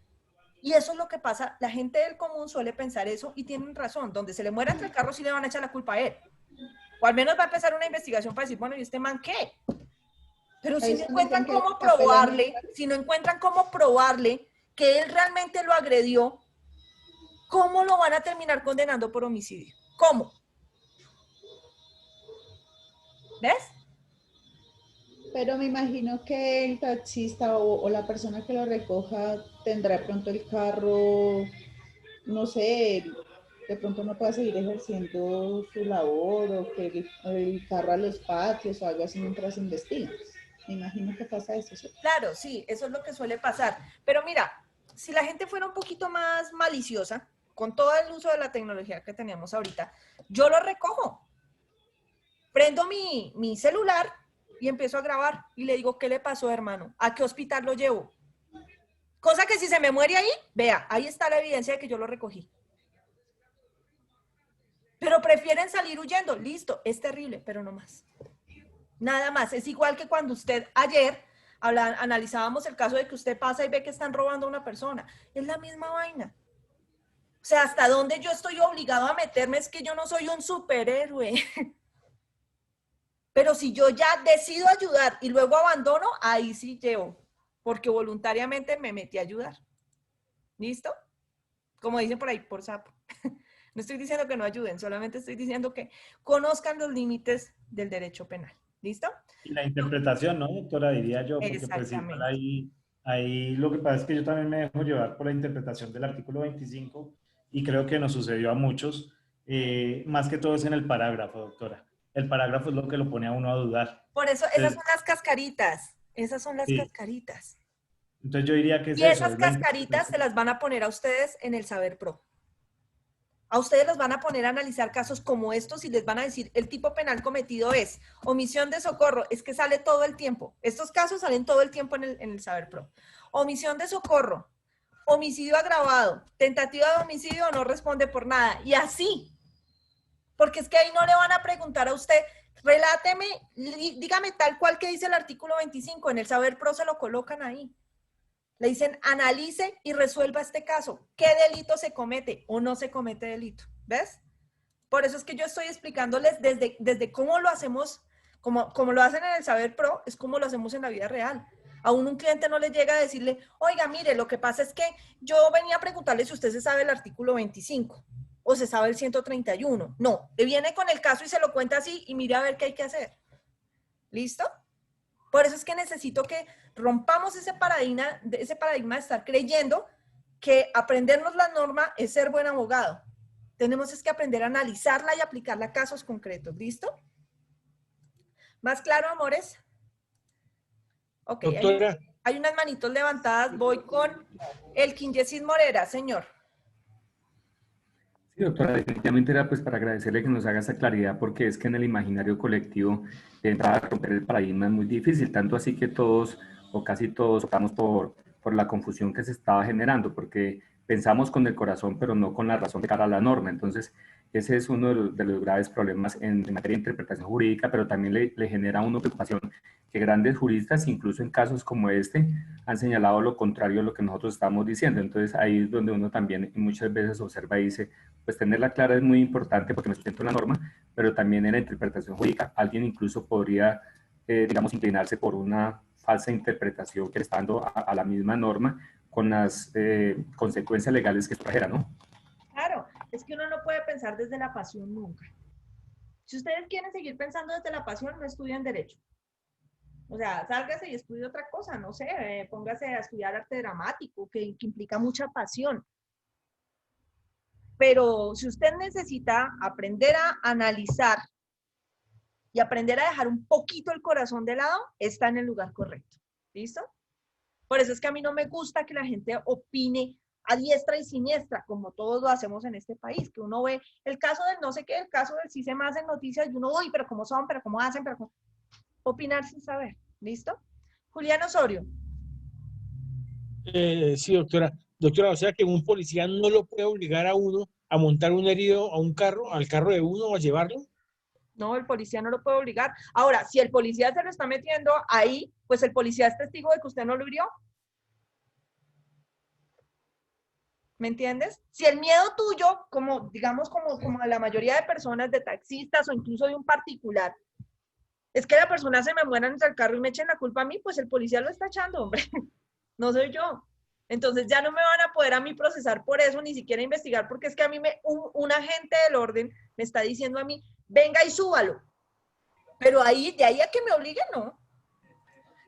Y eso es lo que pasa. La gente del común suele pensar eso y tienen razón. Donde se le muera entre el carro sí le van a echar la culpa a él. O al menos va a empezar una investigación para decir, bueno, ¿y este man qué? Pero si no encuentran cómo probarle que él realmente lo agredió, ¿cómo lo van a terminar condenando por homicidio? ¿Cómo? ¿Ves? Pero me imagino que el taxista o la persona que lo recoja tendrá de pronto el carro, no sé, de pronto no pueda seguir ejerciendo su labor o que el carro a los patios o algo así mientras investiga. Me imagino que pasa eso, ¿sí? Claro, sí, eso es lo que suele pasar. Pero mira, si la gente fuera un poquito más maliciosa, con todo el uso de la tecnología que tenemos ahorita, yo lo recojo. Prendo mi celular y empiezo a grabar y le digo, ¿qué le pasó, hermano? ¿A qué hospital lo llevo? Cosa que si se me muere ahí, vea, ahí está la evidencia de que yo lo recogí. Pero prefieren salir huyendo. Listo, es terrible, pero no más. Nada más. Es igual que cuando usted ayer analizábamos el caso de que usted pasa y ve que están robando a una persona. Es la misma vaina. O sea, ¿hasta dónde yo estoy obligado a meterme? Es que yo no soy un superhéroe. Pero si yo ya decido ayudar y luego abandono, ahí sí llevo. Porque voluntariamente me metí a ayudar. ¿Listo? Como dicen por ahí, por sapo. No estoy diciendo que no ayuden, solamente estoy diciendo que conozcan los límites del derecho penal. ¿Listo? Y la interpretación, ¿no, doctora? Diría yo, porque pues igual ahí lo que pasa es que yo también me dejo llevar por la interpretación del artículo 25 y creo que nos sucedió a muchos, más que todo es en el parágrafo, doctora. El parágrafo es lo que lo pone a uno a dudar. Por eso, esas son las cascaritas. Esas son las cascaritas. Entonces yo diría que es y esas cascaritas se las van a poner a ustedes en el Saber Pro. A ustedes los van a poner a analizar casos como estos y les van a decir, el tipo penal cometido es omisión de socorro, es que sale todo el tiempo. Estos casos salen todo el tiempo en el Saber Pro. Omisión de socorro, homicidio agravado, tentativa de homicidio, no responde por nada. Y así, porque es que ahí no le van a preguntar a usted, reláteme, dígame tal cual que dice el artículo 25, en el Saber Pro se lo colocan ahí. Le dicen, analice y resuelva este caso. ¿Qué delito se comete o no se comete delito? ¿Ves? Por eso es que yo estoy explicándoles desde cómo lo hacemos, como lo hacen en el Saber Pro, es como lo hacemos en la vida real. A un cliente no le llega a decirle, oiga, mire, lo que pasa es que yo venía a preguntarle si usted se sabe el artículo 25 o se sabe el 131. No, le viene con el caso y se lo cuenta así y mire a ver qué hay que hacer. ¿Listo? Por eso es que necesito que rompamos ese paradigma de estar creyendo que aprendernos la norma es ser buen abogado. Tenemos es que aprender a analizarla y aplicarla a casos concretos. ¿Listo? ¿Más claro, amores? Ok, Doctora. hay unas manitos levantadas. Voy con el Quinyesis Morera, señor. Sí, doctora, definitivamente era pues para agradecerle que nos haga esa claridad, porque es que en el imaginario colectivo entrar a romper el paradigma es muy difícil, tanto así que todos o casi todos optamos por la confusión que se estaba generando, porque pensamos con el corazón, pero no con la razón de cara a la norma. Entonces, ese es uno de los graves problemas en materia de interpretación jurídica, pero también le genera a uno preocupación que grandes juristas, incluso en casos como este, han señalado lo contrario a lo que nosotros estamos diciendo. Entonces, ahí es donde uno también muchas veces observa y dice, pues tenerla clara es muy importante porque me sustento en la norma, pero también en la interpretación jurídica alguien incluso podría, digamos, inclinarse por una falsa interpretación que le está dando a la misma norma, con las consecuencias legales que esto trajera, ¿no? Claro, es que uno no puede pensar desde la pasión nunca. Si ustedes quieren seguir pensando desde la pasión, no estudien Derecho. O sea, sálgase y estudie otra cosa, no sé, póngase a estudiar arte dramático, que implica mucha pasión. Pero si usted necesita aprender a analizar y aprender a dejar un poquito el corazón de lado, está en el lugar correcto. ¿Listo? Por eso es que a mí no me gusta que la gente opine a diestra y siniestra, como todos lo hacemos en este país, que uno ve el caso del no sé qué, el caso del sí se más en noticias, y uno, uy, pero cómo son, pero cómo hacen, pero cómo... Opinar sin saber. ¿Listo? Julián Osorio. Sí, doctora. Doctora, o sea que un policía no lo puede obligar a uno a montar un herido a un carro, al carro de uno, o a llevarlo. No, el policía no lo puede obligar. Ahora, si el policía se lo está metiendo ahí, pues el policía es testigo de que usted no lo hirió. ¿Me entiendes? Si el miedo tuyo, como digamos, como la mayoría de personas, de taxistas o incluso de un particular, es que la persona se me muera en el carro y me echen la culpa a mí, pues el policía lo está echando, hombre. No soy yo. Entonces ya no me van a poder a mí procesar por eso, ni siquiera investigar, porque es que a mí un agente del orden me está diciendo a mí, venga y súbalo. Pero ahí, de ahí a que me obliguen, no.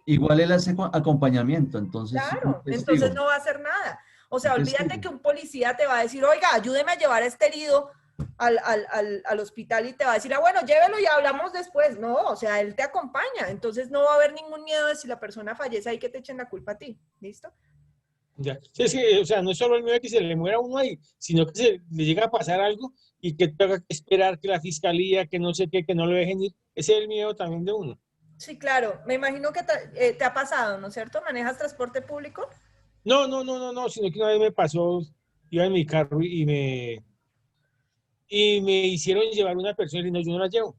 Igual él hace acompañamiento, entonces. Claro, entonces no va a hacer nada. O sea, olvídate que un policía te va a decir, oiga, ayúdeme a llevar a este herido al hospital, y te va a decir, ah, bueno, llévelo y hablamos después. No, o sea, él te acompaña. Entonces no va a haber ningún miedo de si la persona fallece ahí que te echen la culpa a ti. ¿Listo? Ya. Sí, es que, o sea, no es solo el miedo de que se le muera uno ahí, sino que se le llega a pasar algo y que tenga que esperar que la fiscalía, que no sé qué, que no lo dejen ir. Ese es el miedo también de uno. Sí, claro. Me imagino que te ha pasado, ¿no es cierto? ¿Manejas transporte público? No, sino que una vez me pasó, iba en mi carro y me hicieron llevar una persona y no, yo no la llevo.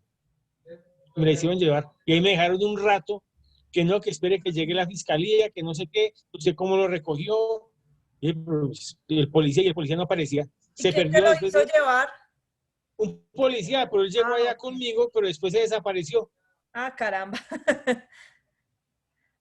Me la hicieron llevar y ahí me dejaron un rato, que no, que espere que llegue la fiscalía, que no sé qué, no sé cómo lo recogió, y el policía no aparecía. Se ¿Quién perdió. te lo hizo llevar? Un policía, pero él llegó allá conmigo, pero después se desapareció. Ah, caramba.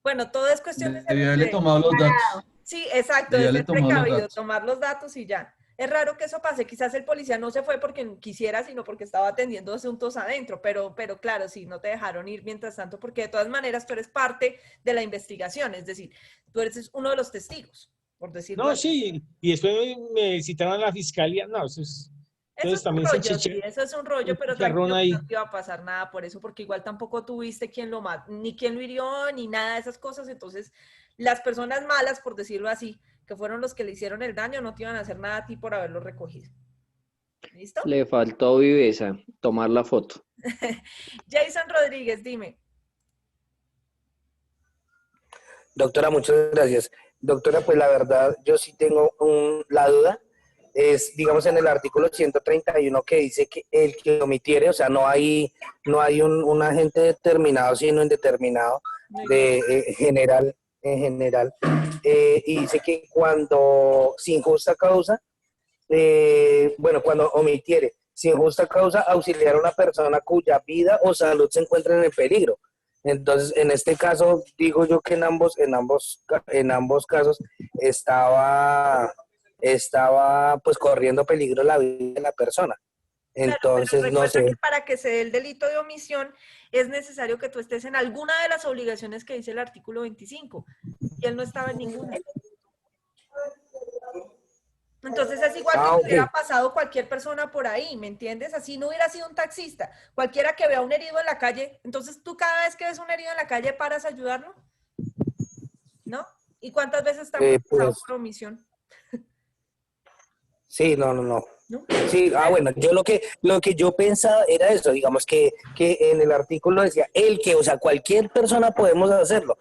Bueno, todo es cuestión de Debió haberle tomado los datos. Sí, exacto, de ser precavido, tomar los datos y ya. Es raro que eso pase, quizás el policía no se fue porque quisiera, sino porque estaba atendiendo asuntos adentro, pero claro, sí, no te dejaron ir mientras tanto, porque de todas maneras tú eres parte de la investigación, es decir, tú eres uno de los testigos, por decirlo No, así. sí, y después me citaron a la fiscalía, no, eso es... Eso es un rollo, sí, eso es un rollo, pero tranquilo, ahí. no te iba a pasar nada por eso, porque igual tampoco tuviste quién lo mató, ni quién lo hirió, ni nada de esas cosas. Entonces, las personas malas, por decirlo así, que fueron los que le hicieron el daño, no te iban a hacer nada a ti por haberlo recogido. ¿Listo? Le faltó viveza, tomar la foto. Jason Rodríguez, dime. Doctora, muchas gracias. Doctora, pues la verdad, yo sí tengo la duda. Es, digamos, en el artículo 131 que dice que el que omitiere, o sea, no hay un agente determinado, sino indeterminado, en general, y dice que cuando sin justa causa, cuando omitiere, sin justa causa, auxiliar a una persona cuya vida o salud se encuentren en peligro. Entonces, en este caso, digo yo que en ambos casos estaba pues corriendo peligro la vida de la persona. Pero Entonces, no recuerda sé. que para que se dé el delito de omisión es necesario que tú estés en alguna de las obligaciones que dice el artículo 25 y él no estaba en ninguna. Entonces es igual que ok. hubiera pasado cualquier persona por ahí, ¿me entiendes? Así no hubiera sido un taxista. Cualquiera que vea un herido en la calle, entonces tú cada vez que ves un herido en la calle paras a ayudarlo, ¿no? ¿Y cuántas veces estamos pasado Pues, por omisión? sí, no. Sí, bueno, yo lo que yo pensaba era eso, digamos que en el artículo decía o sea, cualquier persona podemos hacerlo,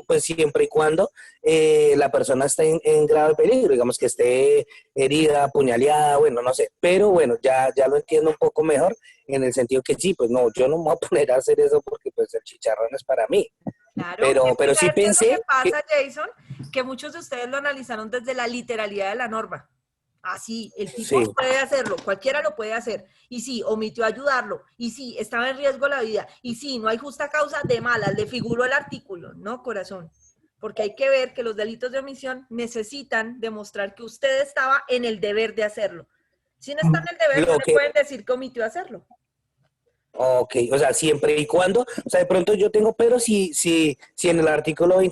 pues siempre y cuando la persona esté en grave peligro, digamos que esté herida, apuñaleada, bueno, no sé, pero bueno, ya lo entiendo un poco mejor en el sentido que sí, pues no, yo no me voy a poner a hacer eso porque pues el chicharrón es para mí, Claro, pero sí ¿sabes qué es lo pensé que pasa, Jason? Que muchos de ustedes lo analizaron desde la literalidad de la norma. Así, el tipo sí. puede hacerlo, cualquiera lo puede hacer. Y sí, omitió ayudarlo. Y sí, estaba en riesgo la vida. Y sí, no hay justa causa de malas, le figuró el artículo, ¿no, corazón? Porque hay que ver que los delitos de omisión necesitan demostrar que usted estaba en el deber de hacerlo. Si no está en el deber, no Lo le que, pueden decir que omitió hacerlo. ok, o sea, siempre y cuando, o sea, de pronto yo tengo, pero si en el artículo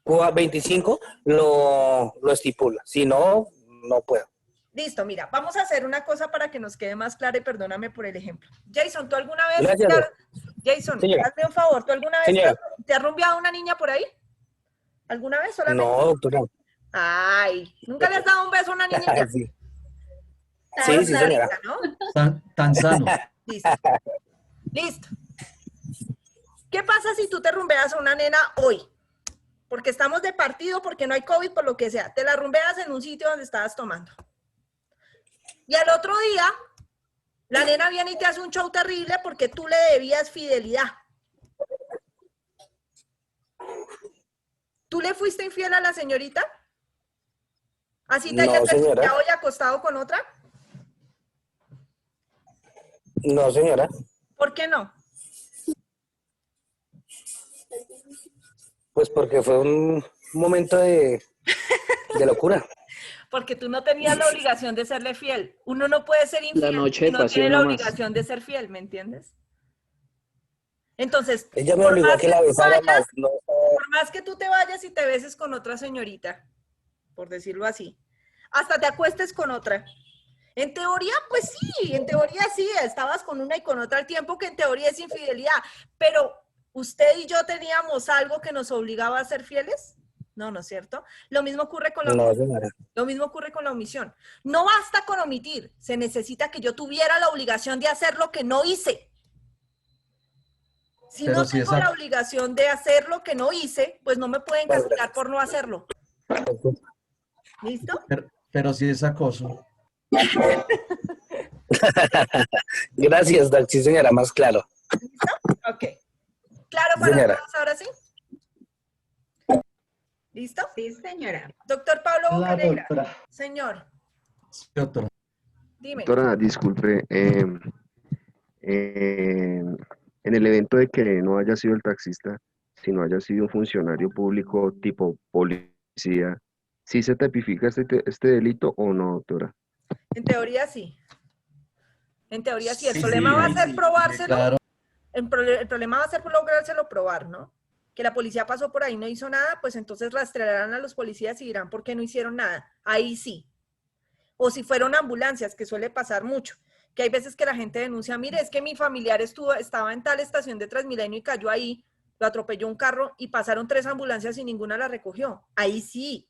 25 lo estipula, si no, no puedo. Listo, mira, vamos a hacer una cosa para que nos quede más claro y perdóname por el ejemplo. Jason, ¿tú alguna vez, Gracias. Jason, Señora. hazme un favor, ¿tú alguna vez Señora. te has rumbeado una niña por ahí? ¿Alguna vez solamente? No, doctora. Ay, ¿nunca le has dado un beso a una niñita? Sí. Tan Sí, señora. rica, ¿no? Tan sano. Listo. Listo. ¿Qué pasa si tú te rumbeas a una nena hoy? Porque estamos de partido, porque no hay COVID, por lo que sea. Te la rumbeas en un sitio donde estabas tomando. Y al otro día, la nena viene y te hace un show terrible porque tú le debías fidelidad. ¿Tú le fuiste infiel a la señorita? ¿Así te hayas señora. desquiciado y acostado con otra? No, señora. ¿Por qué no? Pues porque fue un momento de locura. Porque tú no tenías la obligación de serle fiel. Uno no puede ser infiel noche y de no tiene pasión la nomás. obligación de ser fiel, ¿me entiendes? Entonces, Ella me por obligó a más que que la tú besara vayas, más. No, por más que tú te vayas y te beses con otra señorita, por decirlo así, hasta te acuestes con otra. En teoría, pues sí, en teoría sí, estabas con una y con otra al tiempo, que en teoría es infidelidad, pero ¿usted y yo teníamos algo que nos obligaba a ser fieles? No, ¿no es cierto? Lo mismo ocurre con la no, omisión. señora. Lo mismo ocurre con la omisión. No basta con omitir, se necesita que yo tuviera la obligación de hacer lo que no hice. Si Pero no si tengo esa- la obligación de hacer lo que no hice, pues no me pueden Bueno, castigar por no hacerlo. ¿Listo? Pero si es acoso. Gracias, Doc. Sí, señora, más claro. ¿Listo? Ok. ¿Claro para Señora. todos ahora sí? ¿Listo? Sí, señora. Doctor Pablo Claro, Bocanegra. doctora. Señor, Sí, doctora. dime. Doctora, disculpe, en el evento de que no haya sido el taxista, sino haya sido un funcionario público tipo policía, ¿sí se tipifica este delito o no, doctora? En teoría sí. En teoría sí. El Sí, problema va a ser sí, probárselo. claro. El problema va a ser lográrselo probar, ¿no? Que la policía pasó por ahí y no hizo nada, pues entonces rastrearán a los policías y dirán por qué no hicieron nada. Ahí sí. O si fueron ambulancias, que suele pasar mucho. Que hay veces que la gente denuncia, mire, es que mi familiar estaba en tal estación de Transmilenio y cayó ahí, lo atropelló un carro y pasaron 3 ambulancias y ninguna la recogió. Ahí sí.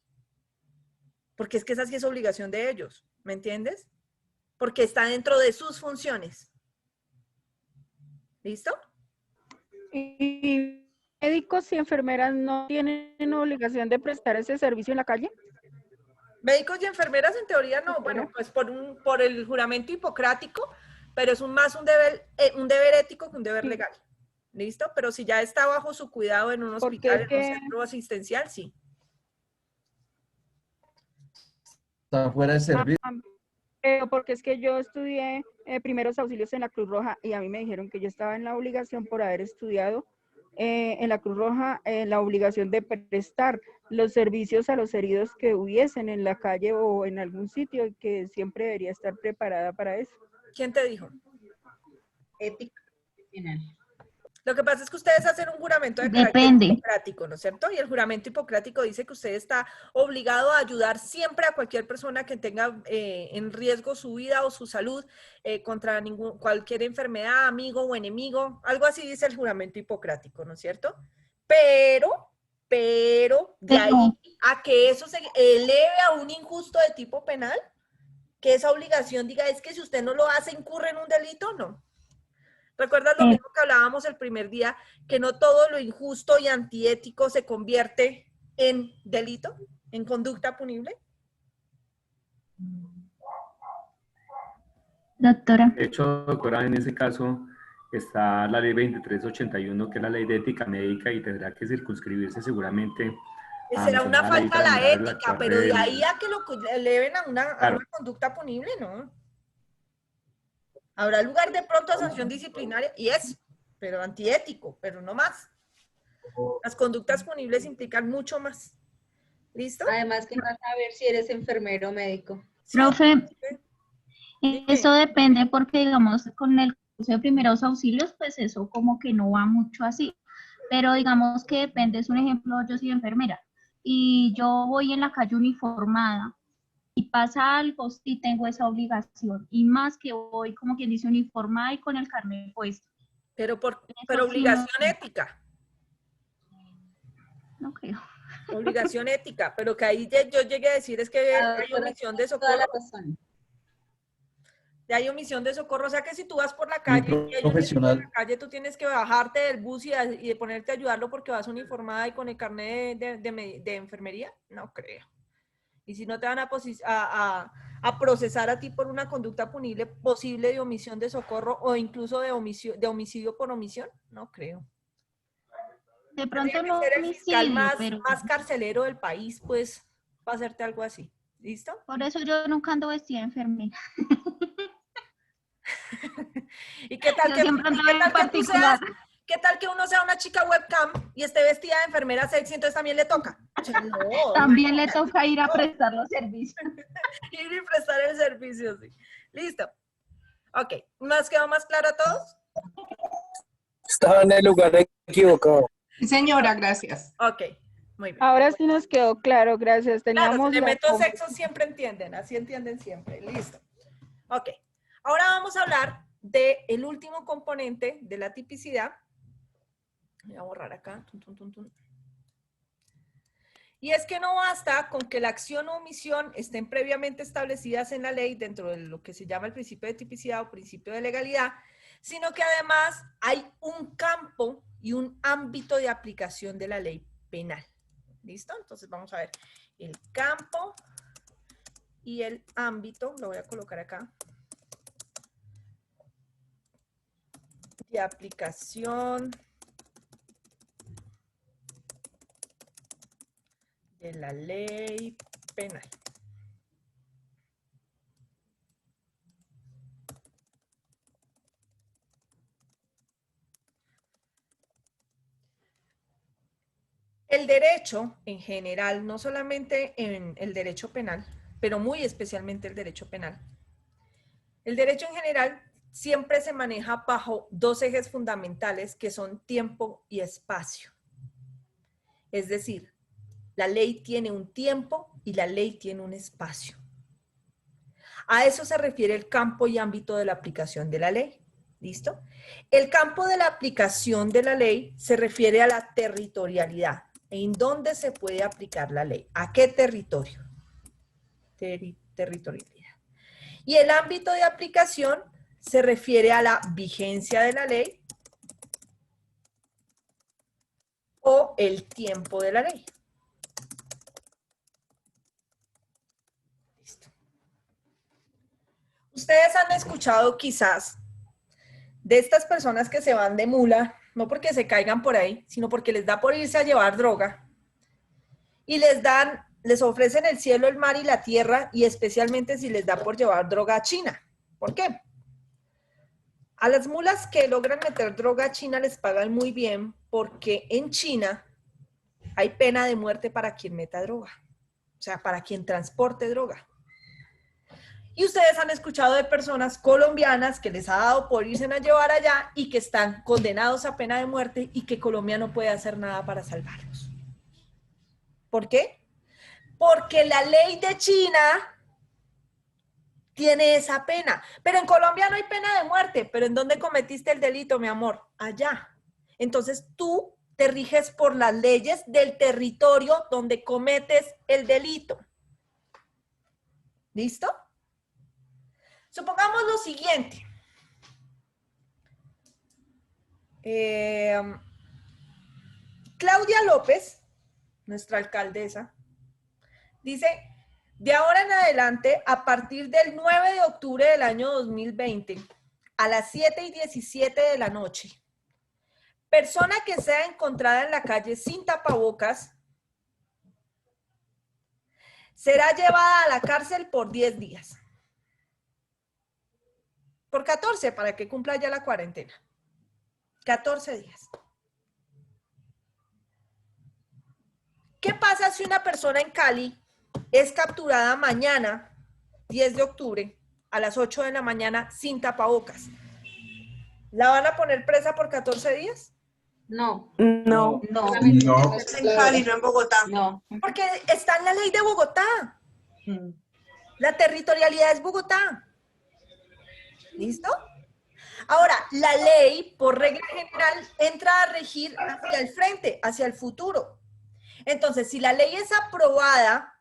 Porque es que esa sí es obligación de ellos, ¿me entiendes? Porque está dentro de sus funciones. ¿Listo? ¿Y médicos y enfermeras no tienen obligación de prestar ese servicio en la calle? Médicos y enfermeras en teoría no, bueno, pues por el juramento hipocrático, pero es más un deber ético que un deber legal. ¿Listo? Pero si ya está bajo su cuidado en un Porque hospital, es en un que- centro asistencial, sí. Está fuera de servicio. Pero porque es que yo estudié primeros auxilios en la Cruz Roja y a mí me dijeron que yo estaba en la obligación por haber estudiado en la Cruz Roja la obligación de prestar los servicios a los heridos que hubiesen en la calle o en algún sitio, y que siempre debería estar preparada para eso. ¿Quién te dijo? Ética penal. Lo que pasa es que ustedes hacen un juramento de carácter Depende. hipocrático, ¿no es cierto? Y el juramento hipocrático dice que usted está obligado a ayudar siempre a cualquier persona que tenga en riesgo su vida o su salud contra cualquier enfermedad, amigo o enemigo. Algo así dice el juramento hipocrático, ¿no es cierto? Pero de ahí a que eso se eleve a un injusto de tipo penal, que esa obligación diga, es que si usted no lo hace, incurre en un delito, no. ¿Recuerdas lo mismo que hablábamos el primer día? Que no todo lo injusto y antiético se convierte en delito, en conducta punible. Doctora. De hecho, doctora, en ese caso está la ley 2381, que es la ley de ética médica, y tendrá que circunscribirse seguramente a Será una mencionar ahí falta a para la mirar el ética, actuar pero de del- ahí a que lo eleven a una Claro. conducta punible, no. Habrá lugar de pronto a sanción disciplinaria, y es, pero antiético, pero no más. Las conductas punibles implican mucho más. ¿Listo? Además que vas a ver si eres enfermero o médico. Profe, eso depende porque, digamos, con el curso de primeros auxilios, pues eso como que no va mucho así. Pero digamos que depende, es un ejemplo, yo soy enfermera y yo voy en la calle uniformada y pasa algo, sí tengo esa obligación. Y más que voy, como quien dice, uniformada y con el carnet puesto. Pero Eso obligación sí, ética. no creo. Obligación ética, pero que ahí yo llegué a decir es que hay omisión de socorro. Hay omisión de socorro, o sea que si tú vas por la calle y ellos profesional. por la calle, tú tienes que bajarte del bus y de ponerte a ayudarlo porque vas uniformada y con el carnet de enfermería, no creo. Y si no te van a procesar a ti por una conducta punible posible de omisión de socorro o incluso de homicidio por omisión, no creo. De pronto no Ser el fiscal homicidio, pero más carcelero del país, pues, va a hacerte algo así. ¿Listo? por eso yo nunca ando vestida de enfermera. ¿Y qué tal Yo que, siempre ando y qué en tal que tú particular. seas, qué tal que uno sea una chica webcam y esté vestida de enfermera sexy, entonces también le toca? O sea, no. También le toca ir a prestar los servicios. Ir y prestar el servicio, sí. Listo. Ok. ¿Nos quedó más claro a todos? Estaba en el lugar equivocado. Sí, señora, gracias. Ok. Muy bien. Ahora sí nos quedó claro, gracias. Claro, Teníamos si le la meto sexo siempre entienden, así entienden siempre. Listo. Ok. Ahora vamos a hablar del último componente de la tipicidad. Voy a borrar acá. Tun, tun, tun, tun. Y es que no basta con que la acción o omisión estén previamente establecidas en la ley dentro de lo que se llama el principio de tipicidad o principio de legalidad, sino que además hay un campo y un ámbito de aplicación de la ley penal. ¿Listo? Entonces vamos a ver el campo y el ámbito, lo voy a colocar acá, de aplicación de la ley penal. El derecho en general, no solamente en el derecho penal, pero muy especialmente el derecho penal. El derecho en general siempre se maneja bajo dos ejes fundamentales que son tiempo y espacio. Es decir, la ley tiene un tiempo y la ley tiene un espacio. A eso se refiere el campo y ámbito de la aplicación de la ley. ¿Listo? El campo de la aplicación de la ley se refiere a la territorialidad. ¿En dónde se puede aplicar la ley? ¿A qué territorio? Territorialidad. Y el ámbito de aplicación se refiere a la vigencia de la ley o el tiempo de la ley. Listo. Ustedes han escuchado quizás de estas personas que se van de mula, no porque se caigan por ahí, sino porque les da por irse a llevar droga y les ofrecen el cielo, el mar y la tierra, y especialmente si les da por llevar droga a China. ¿Por qué? A las mulas que logran meter droga a China les pagan muy bien porque en China hay pena de muerte para quien meta droga, o sea, para quien transporte droga. Y ustedes han escuchado de personas colombianas que les ha dado por irse a llevar allá y que están condenados a pena de muerte y que Colombia no puede hacer nada para salvarlos. ¿Por qué? Porque la ley de China tiene esa pena. Pero en Colombia no hay pena de muerte. ¿Pero en dónde cometiste el delito, mi amor? Allá. Entonces tú te riges por las leyes del territorio donde cometes el delito. ¿Listo? Supongamos lo siguiente. Claudia López, nuestra alcaldesa, dice, de ahora en adelante, a partir del 9 de octubre del año 2020, a las 7:17 de la noche, persona que sea encontrada en la calle sin tapabocas será llevada a la cárcel por 10 días. Por 14, para que cumpla ya la cuarentena. 14 días. ¿Qué pasa si una persona en Cali es capturada mañana, 10 de octubre, a las 8 de la mañana, sin tapabocas? ¿La van a poner presa por 14 días? No. No. No. No. Es en Cali, no en Bogotá. No. Porque está en la ley de Bogotá. La territorialidad es Bogotá. ¿Listo? Ahora, la ley, por regla general, entra a regir hacia el frente, hacia el futuro. Entonces, si la ley es aprobada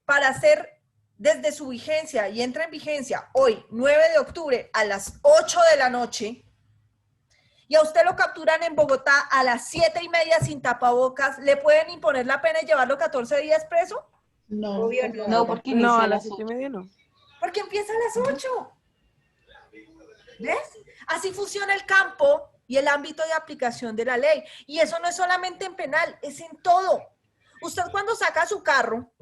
para hacer desde su vigencia y entra en vigencia hoy, 9 de octubre, a las 8 de la noche, y a usted lo capturan en Bogotá a las 7:30 sin tapabocas, ¿le pueden imponer la pena y llevarlo 14 días preso? No. Obvio no, porque No, inicia a a las las 7:30 no. Porque empieza a las 8. ¿Ves? Así funciona el campo y el ámbito de aplicación de la ley. Y eso no es solamente en penal, es en todo. Usted cuando saca su carro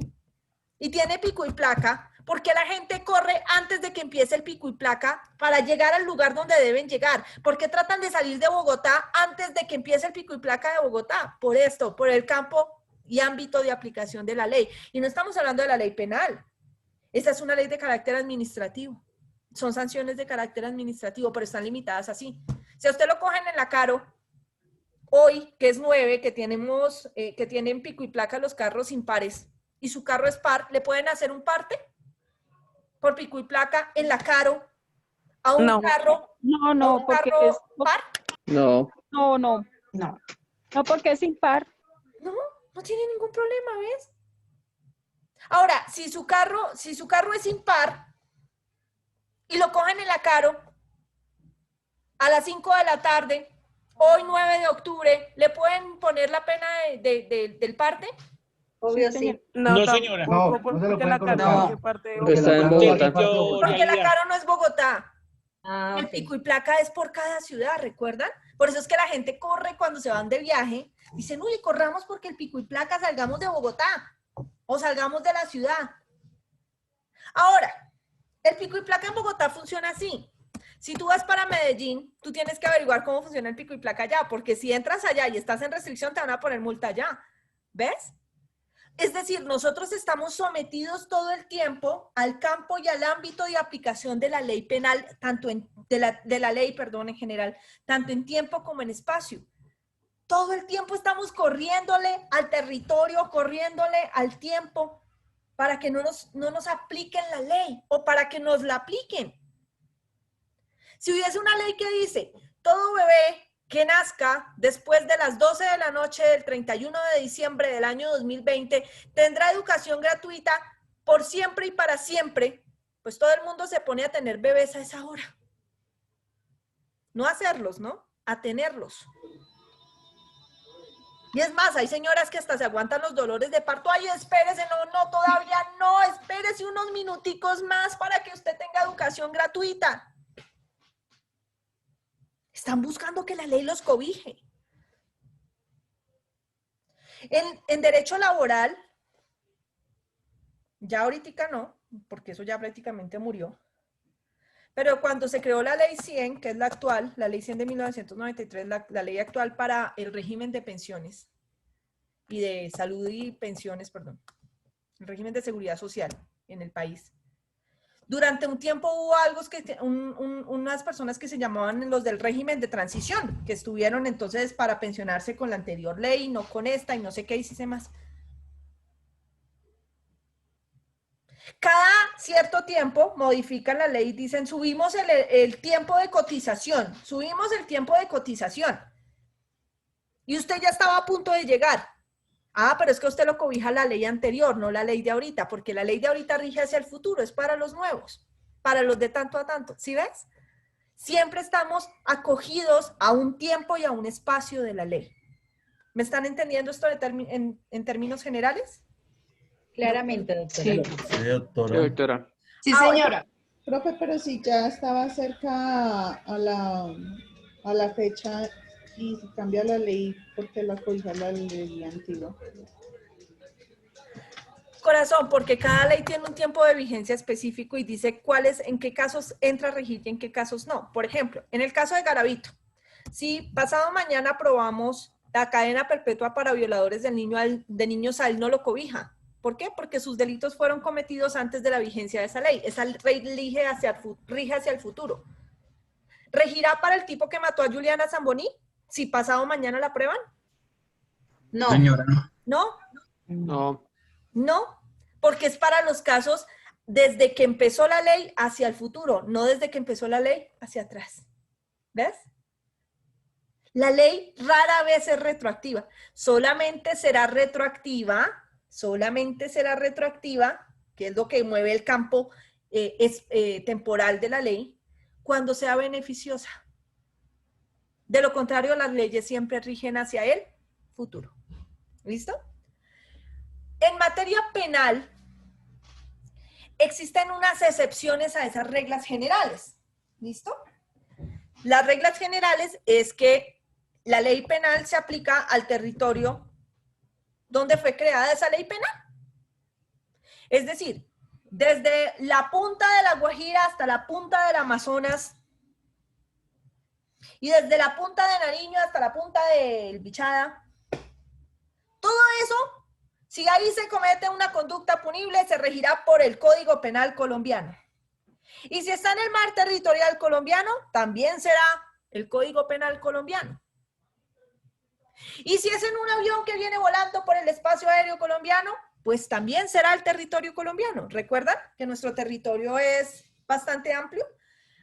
y tiene pico y placa, ¿por qué la gente corre antes de que empiece el pico y placa para llegar al lugar donde deben llegar? ¿Por qué tratan de salir de Bogotá antes de que empiece el pico y placa de Bogotá? Por esto, por el campo y ámbito de aplicación de la ley. Y no estamos hablando de la ley penal. Esta es una ley de carácter administrativo. Son sanciones de carácter administrativo, pero están limitadas así. Si a usted lo cogen en la Caro, hoy, que es 9, que tienen pico y placa los carros impares, y su carro es par, ¿le pueden hacer un parte por pico y placa en la Caro a un carro? No, ¿a un porque carro es... par? No. No, porque es impar. No tiene ningún problema, ¿ves? Ahora, si su carro es impar y lo cogen en la Caro a las 5 de la tarde, hoy 9 de octubre, ¿le pueden poner la pena del parte? Obvio sí. No, señora. No, no se lo pueden colocar. Porque está en Bogotá. Porque la Caro no es Bogotá. Ah, El ok. pico y placa es por cada ciudad, ¿recuerdan? Por eso es que la gente corre cuando se van de viaje. Dicen, uy, corramos porque el pico y placa salgamos de Bogotá o salgamos de la ciudad. Ahora, el pico y placa en Bogotá funciona así. Si tú vas para Medellín, tú tienes que averiguar cómo funciona el pico y placa allá, porque si entras allá y estás en restricción, te van a poner multa allá. ¿Ves? Es decir, nosotros estamos sometidos todo el tiempo al campo y al ámbito de aplicación de la ley penal, de la ley en general, tanto en tiempo como en espacio. Todo el tiempo estamos corriéndole al territorio, corriéndole al tiempo, para que no nos apliquen la ley o para que nos la apliquen. Si hubiese una ley que dice, todo bebé que nazca después de las 12 de la noche del 31 de diciembre del año 2020 tendrá educación gratuita por siempre y para siempre, pues todo el mundo se pone a tener bebés a esa hora. No a hacerlos, ¿no? A tenerlos. Y es más, hay señoras que hasta se aguantan los dolores de parto. Ay, espérese, no, todavía no, espérese unos minuticos más para que usted tenga educación gratuita. Están buscando que la ley los cobije. En derecho laboral, ya ahorita no, porque eso ya prácticamente murió. Pero cuando se creó la ley 100, que es la actual, la ley 100 de 1993, la ley actual para el régimen de pensiones y de salud y pensiones, perdón, el régimen de seguridad social en el país. Durante un tiempo hubo algo que, unas personas que se llamaban los del régimen de transición, que estuvieron entonces para pensionarse con la anterior ley, no con esta y no sé qué hice más. Cada cierto tiempo modifican la ley, dicen subimos el tiempo de cotización, subimos el tiempo de cotización. Y usted ya estaba a punto de llegar. Ah, pero es que usted lo cobija la ley anterior, no la ley de ahorita, porque la ley de ahorita rige hacia el futuro, es para los nuevos, para los de tanto a tanto. ¿Sí ves? Siempre estamos acogidos a un tiempo y a un espacio de la ley. ¿Me están entendiendo esto en términos generales? Claramente, doctora. Sí. Sí, doctora. Sí, doctora. Sí, señora. Profe, pero si ya estaba cerca a la fecha y se cambia la ley, porque la cobija la ley antigua. Corazón, porque cada ley tiene un tiempo de vigencia específico y dice cuáles, en qué casos entra a regir y en qué casos no. Por ejemplo, en el caso de Garavito, si pasado mañana aprobamos la cadena perpetua para violadores de niños, a él no lo cobija. ¿Por qué? Porque sus delitos fueron cometidos antes de la vigencia de esa ley. Esa ley rige hacia el futuro. ¿Regirá para el tipo que mató a Juliana Zamboni si pasado mañana la aprueban? No. Señora. ¿No? No. No, porque es para los casos desde que empezó la ley hacia el futuro, no desde que empezó la ley hacia atrás. ¿Ves? La ley rara vez es retroactiva. Solamente será retroactiva, que es lo que mueve el campo temporal de la ley, cuando sea beneficiosa. De lo contrario, las leyes siempre rigen hacia el futuro. ¿Listo? En materia penal, existen unas excepciones a esas reglas generales. ¿Listo? Las reglas generales es que la ley penal se aplica al territorio donde fue creada esa ley penal. Es decir, desde la punta de la Guajira hasta la punta del Amazonas y desde la punta de Nariño hasta la punta del Bichada, todo eso, si ahí se comete una conducta punible, se regirá por el Código Penal colombiano. Y si está en el mar territorial colombiano, también será el Código Penal colombiano. Y si es en un avión que viene volando por el espacio aéreo colombiano, pues también será el territorio colombiano. ¿Recuerdan que nuestro territorio es bastante amplio?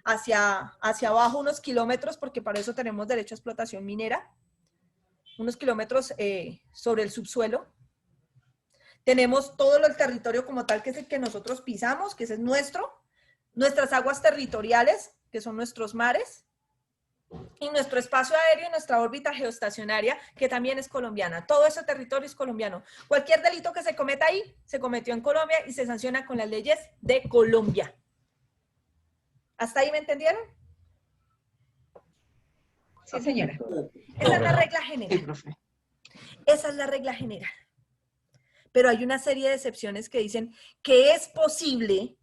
Hacia abajo unos kilómetros, porque para eso tenemos derecho a explotación minera. Unos kilómetros sobre el subsuelo. Tenemos todo el territorio como tal, que es el que nosotros pisamos, que ese es nuestro. Nuestras aguas territoriales, que son nuestros mares. Y nuestro espacio aéreo y nuestra órbita geoestacionaria, que también es colombiana. Todo ese territorio es colombiano. Cualquier delito que se cometa ahí, se cometió en Colombia y se sanciona con las leyes de Colombia. ¿Hasta ahí me entendieron? Sí, señora. Esa es la regla general. Esa es la regla general. Pero hay una serie de excepciones que dicen que es posible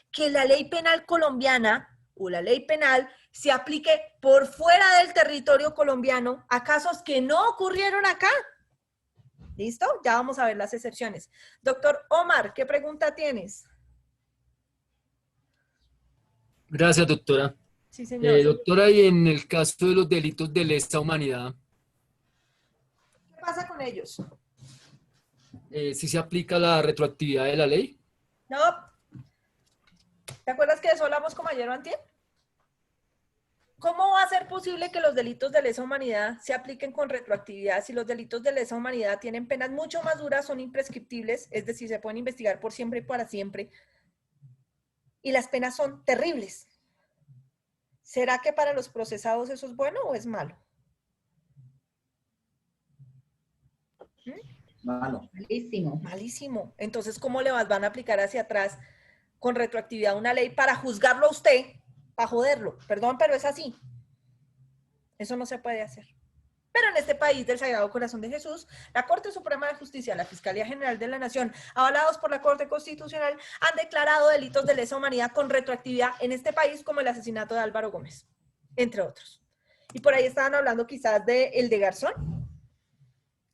que la ley penal colombiana o la ley penal se aplique por fuera del territorio colombiano a casos que no ocurrieron acá. ¿Listo? Ya vamos a ver las excepciones. Doctor Omar, ¿qué pregunta tienes? Gracias, doctora. Sí, señor. Doctora, y en el caso de los delitos de lesa humanidad, ¿Qué pasa con ellos? ¿sí se aplica la retroactividad de la ley? No. ¿Te acuerdas que de eso hablamos como ayer o antier? ¿Cómo va a ser posible que los delitos de lesa humanidad se apliquen con retroactividad si los delitos de lesa humanidad tienen penas mucho más duras, son imprescriptibles, es decir, se pueden investigar por siempre y para siempre, y las penas son terribles? ¿Será que para los procesados eso es bueno o es malo? Malo. Malísimo. Malísimo. Entonces, ¿cómo le van a aplicar hacia atrás con retroactividad una ley para juzgarlo a usted, para joderlo? Perdón, pero es así. Eso no se puede hacer. Pero en este país del Sagrado Corazón de Jesús, la Corte Suprema de Justicia, la Fiscalía General de la Nación, avalados por la Corte Constitucional, han declarado delitos de lesa humanidad con retroactividad en este país, como el asesinato de Álvaro Gómez, entre otros. Y por ahí estaban hablando quizás del de Garzón,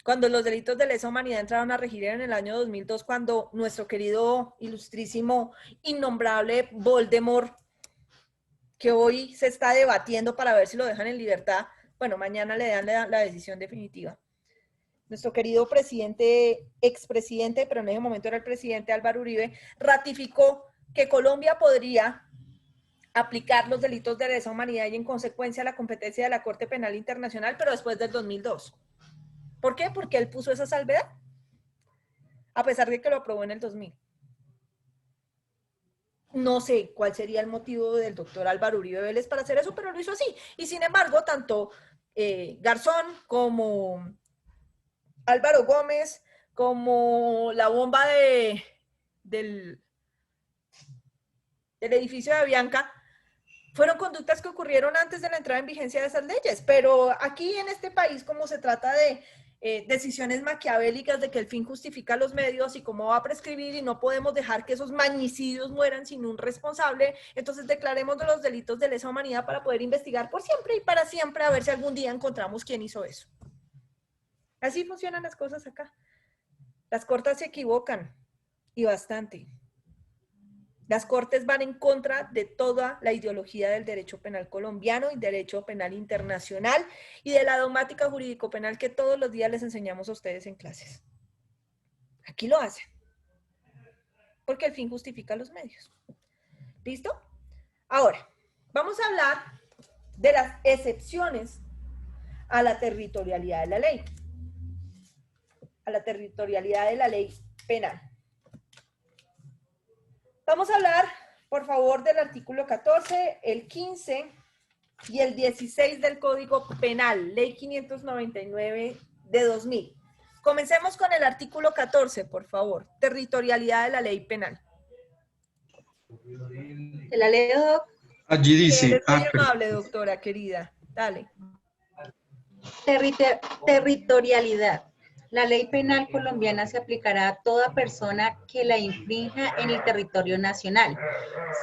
cuando los delitos de lesa humanidad entraron a regir en el año 2002, cuando nuestro querido, ilustrísimo, innombrable Voldemort, que hoy se está debatiendo para ver si lo dejan en libertad, bueno, mañana le dan la decisión definitiva. Nuestro querido presidente, expresidente, pero en ese momento era el presidente Álvaro Uribe, ratificó que Colombia podría aplicar los delitos de lesa humanidad y en consecuencia la competencia de la Corte Penal Internacional, pero después del 2002. ¿Por qué? Porque él puso esa salvedad, a pesar de que lo aprobó en el 2000. No sé cuál sería el motivo del doctor Álvaro Uribe Vélez para hacer eso, pero lo hizo así. Y sin embargo, tanto Garzón como Álvaro Gómez, como la bomba del edificio de Avianca, fueron conductas que ocurrieron antes de la entrada en vigencia de esas leyes. Pero aquí en este país, como se trata de decisiones maquiavélicas de que el fin justifica los medios y cómo va a prescribir y no podemos dejar que esos magnicidios mueran sin un responsable, entonces declaremos de los delitos de lesa humanidad para poder investigar por siempre y para siempre a ver si algún día encontramos quién hizo eso. Así funcionan las cosas acá. Las cortes se equivocan y bastante. Las cortes van en contra de toda la ideología del derecho penal colombiano y derecho penal internacional y de la dogmática jurídico-penal que todos los días les enseñamos a ustedes en clases. Aquí lo hacen. Porque el fin justifica los medios. ¿Listo? Ahora, vamos a hablar de las excepciones a la territorialidad de la ley. A la territorialidad de la ley penal. Vamos a hablar, por favor, del artículo 14, el 15 y el 16 del Código Penal, Ley 599 de 2000. Comencemos con el artículo 14, por favor, territorialidad de la ley penal. ¿Se la leo? Allí dice. Muy amable, doctora querida. Dale. Territorialidad. La ley penal colombiana se aplicará a toda persona que la infrinja en el territorio nacional,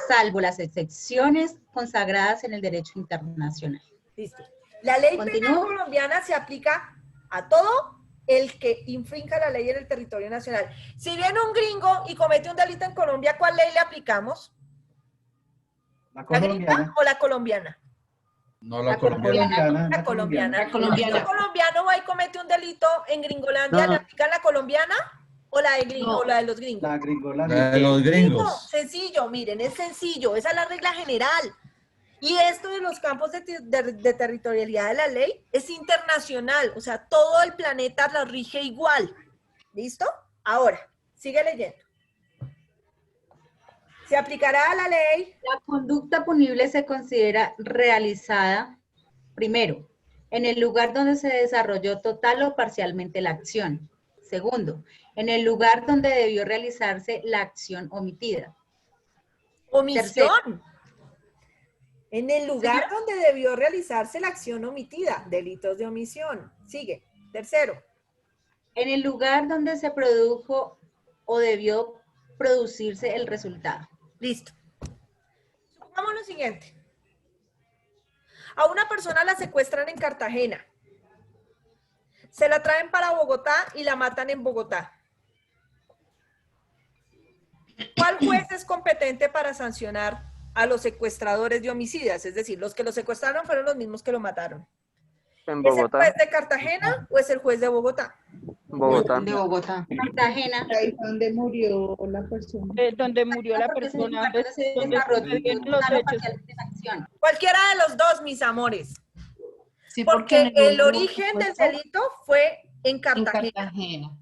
salvo las excepciones consagradas en el derecho internacional. Listo. La ley penal colombiana se aplica a todo el que infrinja la ley en el territorio nacional. Si viene un gringo y comete un delito en Colombia, ¿cuál ley le aplicamos? ¿La gringa o la colombiana? No, la colombiana. La colombiana. Si un colombiano va y comete un delito en Gringolandia, ¿le aplican la colombiana o la de gringo, o la de los gringos? La gringolandia. La de los gringos. Sencillo, miren, es sencillo, esa es la regla general. Y esto de los campos de territorialidad de la ley es internacional, o sea, todo el planeta lo rige igual. ¿Listo? Ahora, sigue leyendo. Se aplicará a la ley. La conducta punible se considera realizada, primero, en el lugar donde se desarrolló total o parcialmente la acción. Segundo, en el lugar donde debió realizarse la acción omitida. Omisión. Tercero, en el lugar donde debió realizarse la acción omitida. Delitos de omisión. Sigue. Tercero. En el lugar donde se produjo o debió producirse el resultado. Listo. Supongamos lo siguiente. A una persona la secuestran en Cartagena. Se la traen para Bogotá y la matan en Bogotá. ¿Cuál juez es competente para sancionar a los secuestradores de homicidas? Es decir, los que lo secuestraron fueron los mismos que lo mataron. En ¿Es el Bogotá. juez de Cartagena o es el juez de Bogotá? Bogotá. De Bogotá. Cartagena. Ahí donde murió la persona. Donde murió la persona. Donde se vienen los hechos. Cualquiera de los dos, mis amores. Sí, porque en el el origen del supuesto, delito fue en Cartagena. en Cartagena.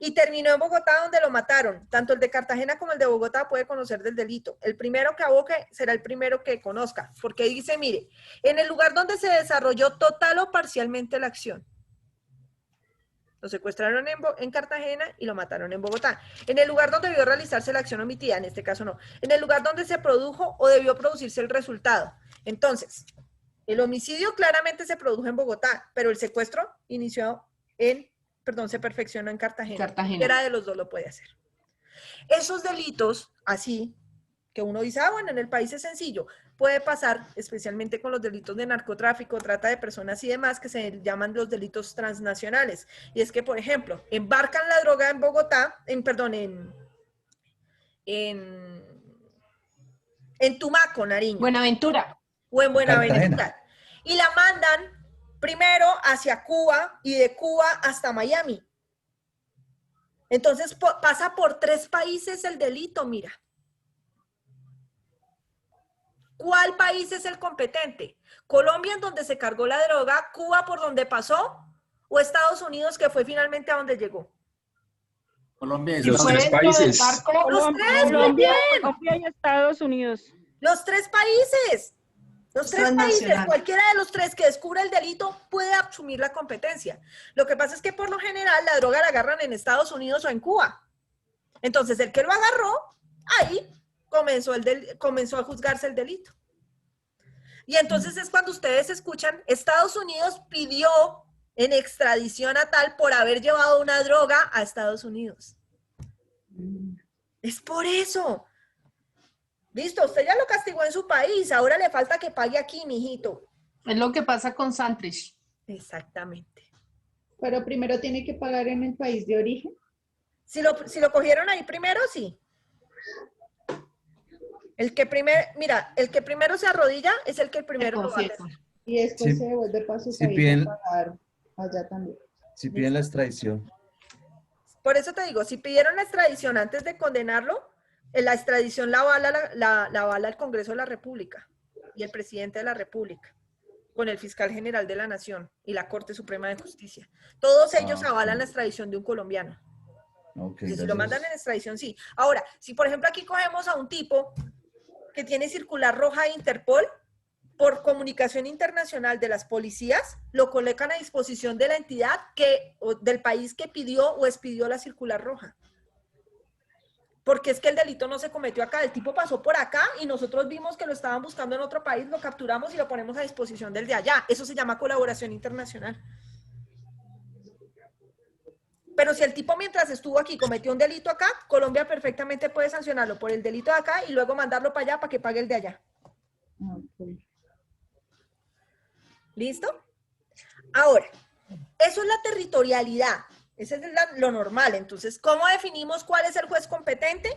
Y terminó en Bogotá, donde lo mataron. Tanto el de Cartagena como el de Bogotá puede conocer del delito. El primero que aboque será el primero que conozca. Porque dice, mire, en el lugar donde se desarrolló total o parcialmente la acción. Lo secuestraron en Cartagena y lo mataron en Bogotá. En el lugar donde debió realizarse la acción omitida, en este caso no. En el lugar donde se produjo o debió producirse el resultado. Entonces, El homicidio claramente se produjo en Bogotá, pero el secuestro se perfeccionó en Cartagena. Cualquiera de los dos lo puede hacer. Esos delitos, así, que uno dice, bueno, en el país es sencillo, puede pasar especialmente con los delitos de narcotráfico, trata de personas y demás, que se llaman los delitos transnacionales. Y es que, por ejemplo, embarcan la droga en Bogotá, en Tumaco, Nariño. Buenaventura. O en Buenaventura. Y la mandan primero hacia Cuba y de Cuba hasta Miami. Entonces pasa por 3 países el delito, mira. ¿Cuál país es el competente? ¿Colombia, en donde se cargó la droga, Cuba, por donde pasó, o Estados Unidos, que fue finalmente a donde llegó? Colombia y Los Estados tres Unidos. países. Los tres, Colombia, muy bien. Colombia y Estados Unidos. Los 3 países. Los 3 países, Transnacional. cualquiera de los 3 que descubra el delito puede asumir la competencia. Lo que pasa es que por lo general la droga la agarran en Estados Unidos o en Cuba. Entonces el que lo agarró, ahí comenzó a juzgarse el delito. Y entonces es cuando ustedes escuchan, Estados Unidos pidió en extradición a tal por haber llevado una droga a Estados Unidos. Es por eso. Listo, usted ya lo castigó en su país, ahora le falta que pague aquí, mijito. Es lo que pasa con Santrich. Exactamente. Pero primero tiene que pagar en el país de origen. Si lo cogieron ahí primero, sí. El que primero se arrodilla es el que primero lo va a hacer. Y después Sí. se devuelve para su Si país piden- a pagar allá también. Si piden la extradición. Por eso te digo, si pidieron la extradición antes de condenarlo, la extradición la avala el Congreso de la República y el presidente de la República, con el fiscal general de la Nación y la Corte Suprema de Justicia. Todos ellos avalan la extradición de un colombiano. Ok, Si lo gracias. mandan en extradición, sí. Ahora, si por ejemplo aquí cogemos a un tipo que tiene circular roja de Interpol, por comunicación internacional de las policías, lo colocan a disposición de la entidad o del país que pidió o expidió la circular roja. Porque es que el delito no se cometió acá, el tipo pasó por acá y nosotros vimos que lo estaban buscando en otro país, lo capturamos y lo ponemos a disposición del de allá. Eso se llama colaboración internacional. Pero si el tipo mientras estuvo aquí cometió un delito acá, Colombia perfectamente puede sancionarlo por el delito de acá y luego mandarlo para allá para que pague el de allá. ¿Listo? Ahora, eso es la territorialidad. Ese es lo normal. Entonces, ¿cómo definimos cuál es el juez competente?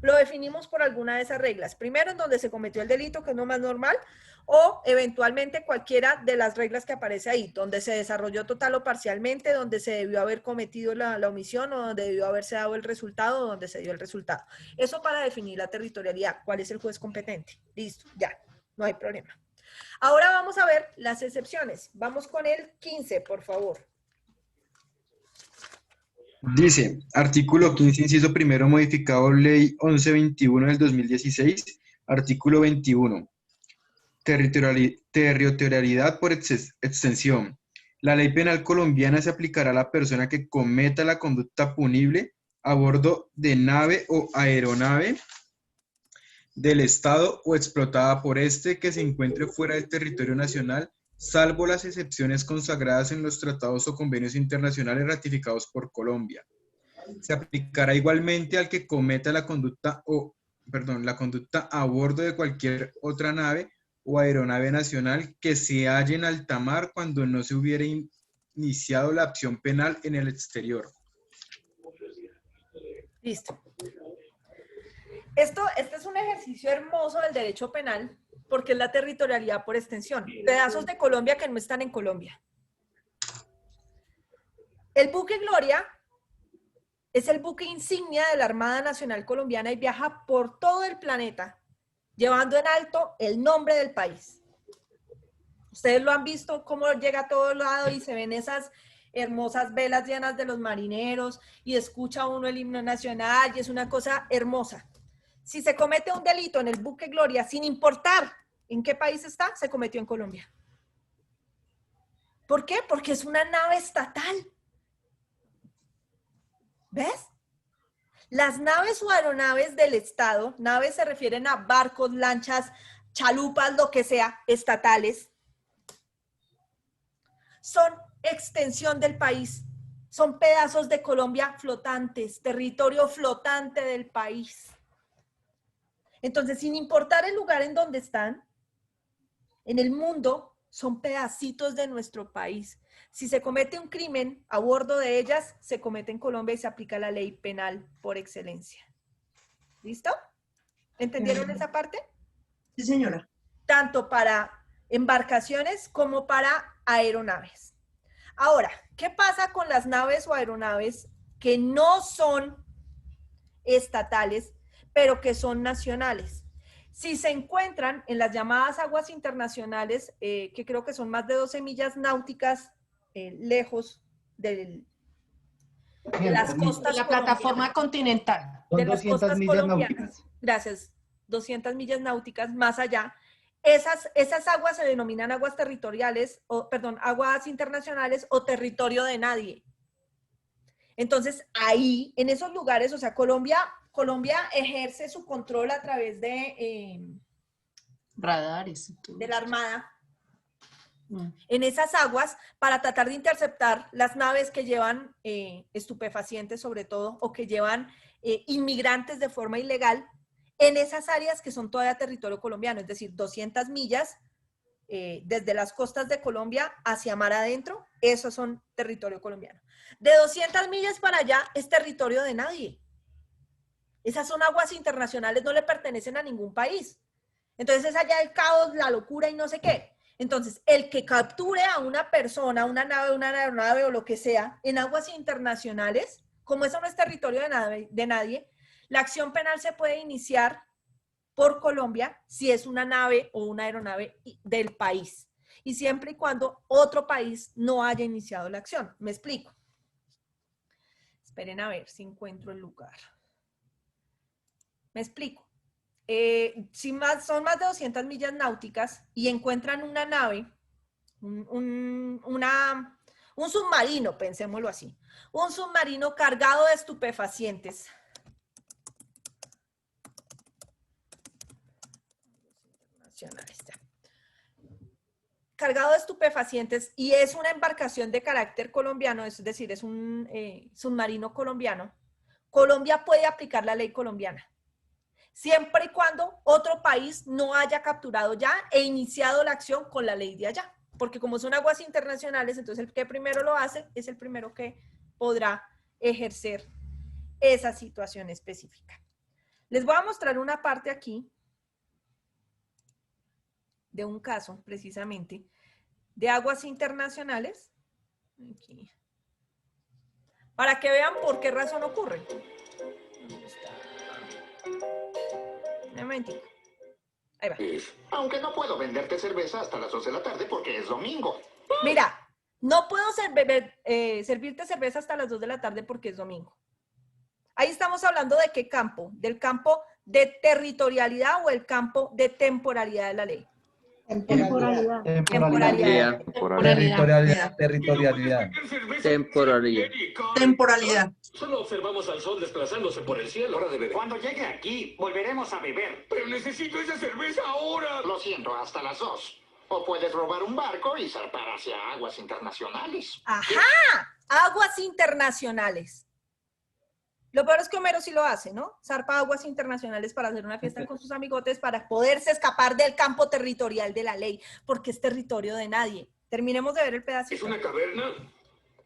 Lo definimos por alguna de esas reglas. Primero, en donde se cometió el delito, que es lo más normal, o eventualmente cualquiera de las reglas que aparece ahí, donde se desarrolló total o parcialmente, donde se debió haber cometido la omisión, o donde debió haberse dado el resultado, o donde se dio el resultado. Eso para definir la territorialidad. ¿Cuál es el juez competente? Listo, ya, no hay problema. Ahora vamos a ver las excepciones. Vamos con el 15, por favor. Dice, artículo 15, inciso primero, modificado ley 1121 del 2016, artículo 21. Territorialidad por extensión. La ley penal colombiana se aplicará a la persona que cometa la conducta punible a bordo de nave o aeronave del Estado o explotada por este que se encuentre fuera del territorio nacional, salvo las excepciones consagradas en los tratados o convenios internacionales ratificados por Colombia. Se aplicará igualmente al que cometa la conducta a bordo de cualquier otra nave o aeronave nacional que se halle en alta mar cuando no se hubiera iniciado la acción penal en el exterior. Listo. Este es un ejercicio hermoso del derecho penal porque es la territorialidad por extensión. Pedazos de Colombia que no están en Colombia. El buque Gloria es el buque insignia de la Armada Nacional Colombiana y viaja por todo el planeta, llevando en alto el nombre del país. Ustedes lo han visto, cómo llega a todo lado y se ven esas hermosas velas llenas de los marineros y escucha uno el himno nacional y es una cosa hermosa. Si se comete un delito en el buque Gloria, sin importar en qué país está, se cometió en Colombia. ¿Por qué? Porque es una nave estatal. ¿Ves? Las naves o aeronaves del Estado, naves se refieren a barcos, lanchas, chalupas, lo que sea, estatales, son extensión del país. Son pedazos de Colombia flotantes, territorio flotante del país. Entonces, sin importar el lugar en donde están, en el mundo son pedacitos de nuestro país. Si se comete un crimen a bordo de ellas, se comete en Colombia y se aplica la ley penal por excelencia. ¿Listo? ¿Entendieron esa parte? Sí, señora. Tanto para embarcaciones como para aeronaves. Ahora, ¿qué pasa con las naves o aeronaves que no son estatales, pero que son nacionales? Si se encuentran en las llamadas aguas internacionales, que creo que son más de 12 millas náuticas lejos de las costas La plataforma continental. Son de las 200 costas millas colombianas. náuticas. Gracias. 200 millas náuticas más allá. Esas aguas se denominan aguas territoriales, o perdón, aguas internacionales o territorio de nadie. Entonces, ahí, en esos lugares, o sea, Colombia ejerce su control a través de Radares. de la Armada en esas aguas para tratar de interceptar las naves que llevan estupefacientes sobre todo, o que llevan inmigrantes de forma ilegal en esas áreas que son todavía territorio colombiano, es decir, 200 millas desde las costas de Colombia hacia mar adentro, esos son territorio colombiano. De 200 millas para allá es territorio de nadie. Esas son aguas internacionales, no le pertenecen a ningún país. Entonces es allá el caos, la locura y no sé qué. Entonces, el que capture a una persona, una nave, una aeronave o lo que sea, en aguas internacionales, como eso no es territorio de nadie, la acción penal se puede iniciar por Colombia si es una nave o una aeronave del país. Y siempre y cuando otro país no haya iniciado la acción. ¿Me explico? Esperen a ver si encuentro el lugar. Me explico. Si son más de 200 millas náuticas y encuentran una nave, un submarino, pensémoslo así, un submarino cargado de estupefacientes. Cargado de estupefacientes y es una embarcación de carácter colombiano, es decir, es un submarino colombiano, Colombia puede aplicar la ley colombiana, siempre y cuando otro país no haya capturado ya e iniciado la acción con la ley de allá. Porque como son aguas internacionales, entonces el que primero lo hace es el primero que podrá ejercer esa situación específica. Les voy a mostrar una parte aquí de un caso, precisamente, de aguas internacionales. Aquí. Para que vean por qué razón ocurre. ¿Dónde está? Un momentito. Ahí va. Aunque no puedo venderte cerveza hasta las 2 de la tarde porque es domingo. Mira, no puedo servirte cerveza hasta las 2 de la tarde porque es domingo. Ahí estamos hablando de qué campo, del campo de territorialidad o el campo de temporalidad de la ley. Temporalidad. Temporalidad. Territorialidad. Temporalidad. Solo observamos al sol desplazándose por el cielo. Hora de beber. Cuando llegue aquí, volveremos a beber. Pero necesito esa cerveza ahora. Lo siento, hasta las 2. O puedes robar un barco y zarpar hacia aguas internacionales. ¡Ajá! Aguas internacionales. Lo peor es que Homero sí lo hace, ¿no? Zarpa aguas internacionales para hacer una fiesta con sus amigotes para poderse escapar del campo territorial de la ley, porque es territorio de nadie. Terminemos de ver el pedacito. ¿Es una caverna?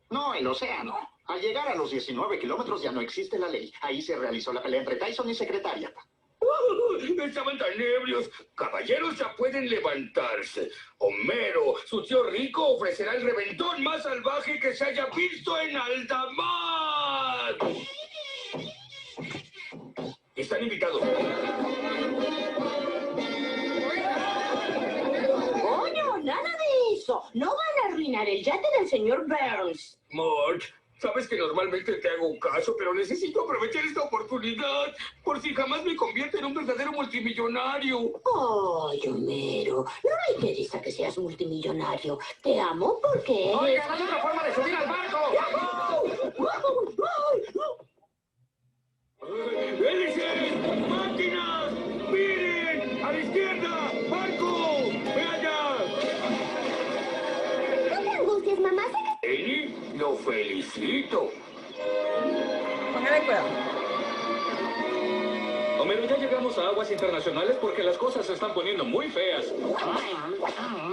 No, el océano. Al llegar a los 19 kilómetros ya no existe la ley. Ahí se realizó la pelea entre Tyson y Secretariat. Estaban tan ebrios. Caballeros ya pueden levantarse. Homero, su tío rico, ofrecerá el reventón más salvaje que se haya visto en alta mar. Están invitados. Coño, nada de eso. No van a arruinar el yate del señor Burns. Mark, sabes que normalmente te hago caso, pero necesito aprovechar esta oportunidad por si jamás me convierto en un verdadero multimillonario. Ay, Homero, no me interesa que seas multimillonario. Te amo porque... Oigan, hay otra forma de subir al barco. ¡Hélices! ¡Máquinas! ¡Miren! ¡A la izquierda! ¡Barco! ¡Ve allá! No te angusties, mamá. Despacito. Póngale cuidado. Homero, ya llegamos a aguas internacionales porque las cosas se están poniendo muy feas.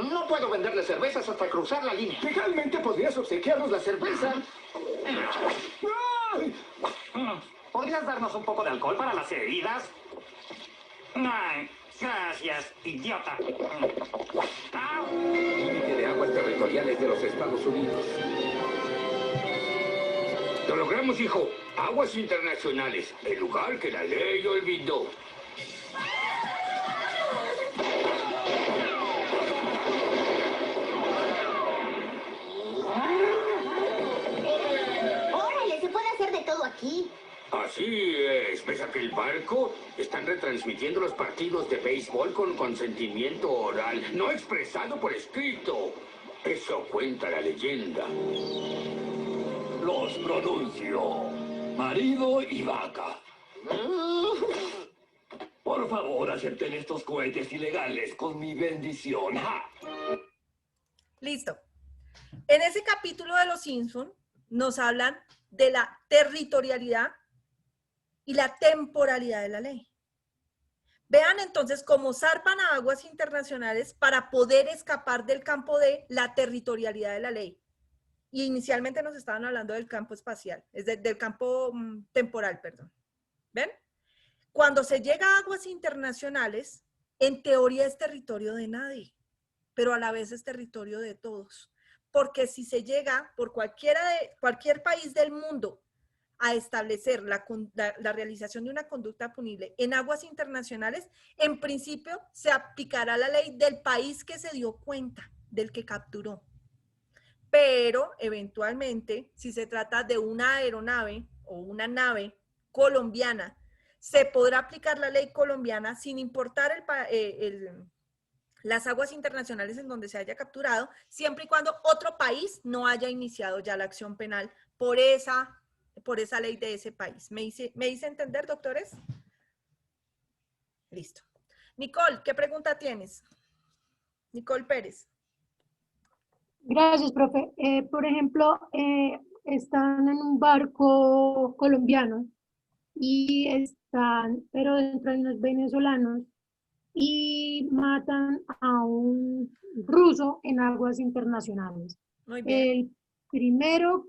No puedo venderle cervezas hasta cruzar la línea. Legalmente podrías obsequiarnos la cerveza. ¿Podrías darnos un poco de alcohol para las heridas? Ay, gracias, idiota. Límite de aguas territoriales de los Estados Unidos. Lo logramos, hijo. Aguas internacionales, el lugar que la ley olvidó. ¡Órale! Se puede hacer de todo aquí. Así es. ¿Ves aquel barco? Están retransmitiendo los partidos de béisbol con consentimiento oral, no expresado por escrito. Eso cuenta la leyenda. Los pronuncio. Marido y vaca. Por favor, acepten estos cohetes ilegales con mi bendición. ¡Ja! Listo. En ese capítulo de Los Simpson nos hablan de la territorialidad y la temporalidad de la ley. Vean entonces cómo zarpan a aguas internacionales para poder escapar del campo de la territorialidad de la ley. Y inicialmente nos estaban hablando del campo espacial, del campo temporal, perdón. ¿Ven? Cuando se llega a aguas internacionales, en teoría es territorio de nadie, pero a la vez es territorio de todos. Porque si se llega por cualquier país del mundo a establecer la realización de una conducta punible en aguas internacionales, en principio se aplicará la ley del país que se dio cuenta, del que capturó. Pero eventualmente, si se trata de una aeronave o una nave colombiana, se podrá aplicar la ley colombiana sin importar las aguas internacionales en donde se haya capturado, siempre y cuando otro país no haya iniciado ya la acción penal por esa ley de ese país. ¿Me hice entender, doctores? Listo. Nicole, ¿qué pregunta tienes? Nicole Pérez. Gracias, profe. Por ejemplo, están en un barco colombiano y pero dentro hay unos venezolanos y matan a un ruso en aguas internacionales. Muy bien. El primero,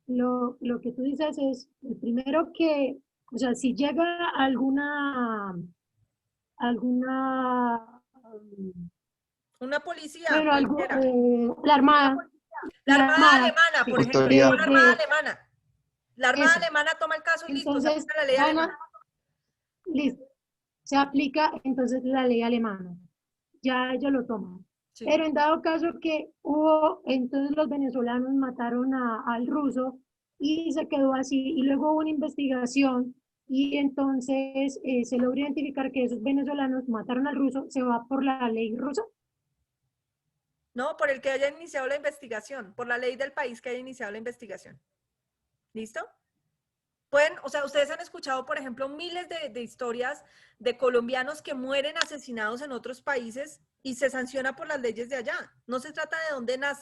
lo que tú dices es, el primero que, o sea, si llega alguna una policía. Bueno, cualquiera. la Armada. La Armada alemana, por ejemplo. La Armada alemana. La Armada alemana toma el caso y listo, se aplica la ley alemana. Listo. Se aplica entonces la ley alemana. Ya ellos lo toman. Sí. Pero en dado caso que entonces los venezolanos mataron al ruso y se quedó así, y luego hubo una investigación y entonces se logra identificar que esos venezolanos mataron al ruso, ¿se va por la ley rusa? No, por el que haya iniciado la investigación, por la ley del país que haya iniciado la investigación. ¿Listo? O sea, ustedes han escuchado, por ejemplo, miles de historias de colombianos que mueren asesinados en otros países y se sanciona por las leyes de allá. No se trata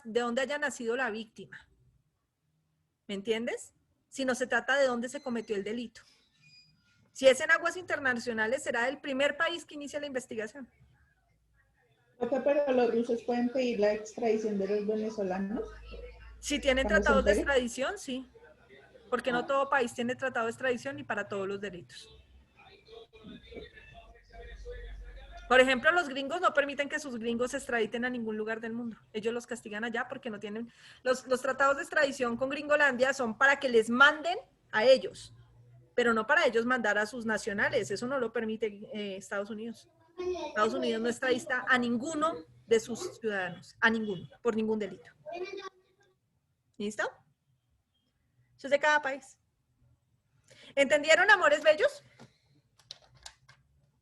de dónde haya nacido la víctima. ¿Me entiendes? Sino se trata de dónde se cometió el delito. Si es en aguas internacionales, será el primer país que inicia la investigación. Pero los rusos pueden pedir la extradición de los venezolanos. Si tienen tratados de extradición, sí. Porque no todo país tiene tratado de extradición y para todos los delitos. Por ejemplo, los gringos no permiten que sus gringos se extraditen a ningún lugar del mundo. Ellos los castigan allá porque no tienen... Los tratados de extradición con Gringolandia son para que les manden a ellos, pero no para ellos mandar a sus nacionales. Eso no lo permite Estados Unidos. Estados Unidos no extradita a ninguno de sus ciudadanos, a ninguno, por ningún delito. ¿Listo? Eso es de cada país. ¿Entendieron, amores bellos?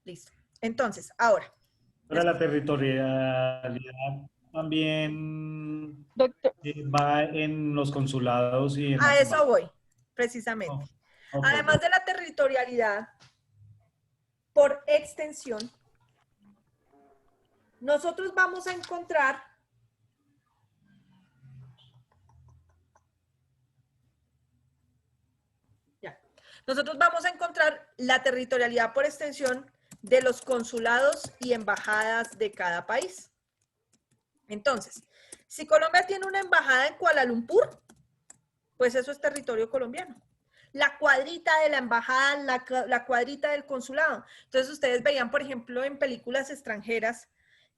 Listo. Entonces, ahora. Para la territorialidad también va en los consulados y en... A eso voy, precisamente. Okay. Además de la territorialidad, por extensión, nosotros vamos a encontrar Nosotros vamos a encontrar la territorialidad por extensión de los consulados y embajadas de cada país. Entonces, si Colombia tiene una embajada en Kuala Lumpur, pues eso es territorio colombiano. La cuadrita de la embajada, la cuadrita del consulado. Entonces ustedes veían, por ejemplo, en películas extranjeras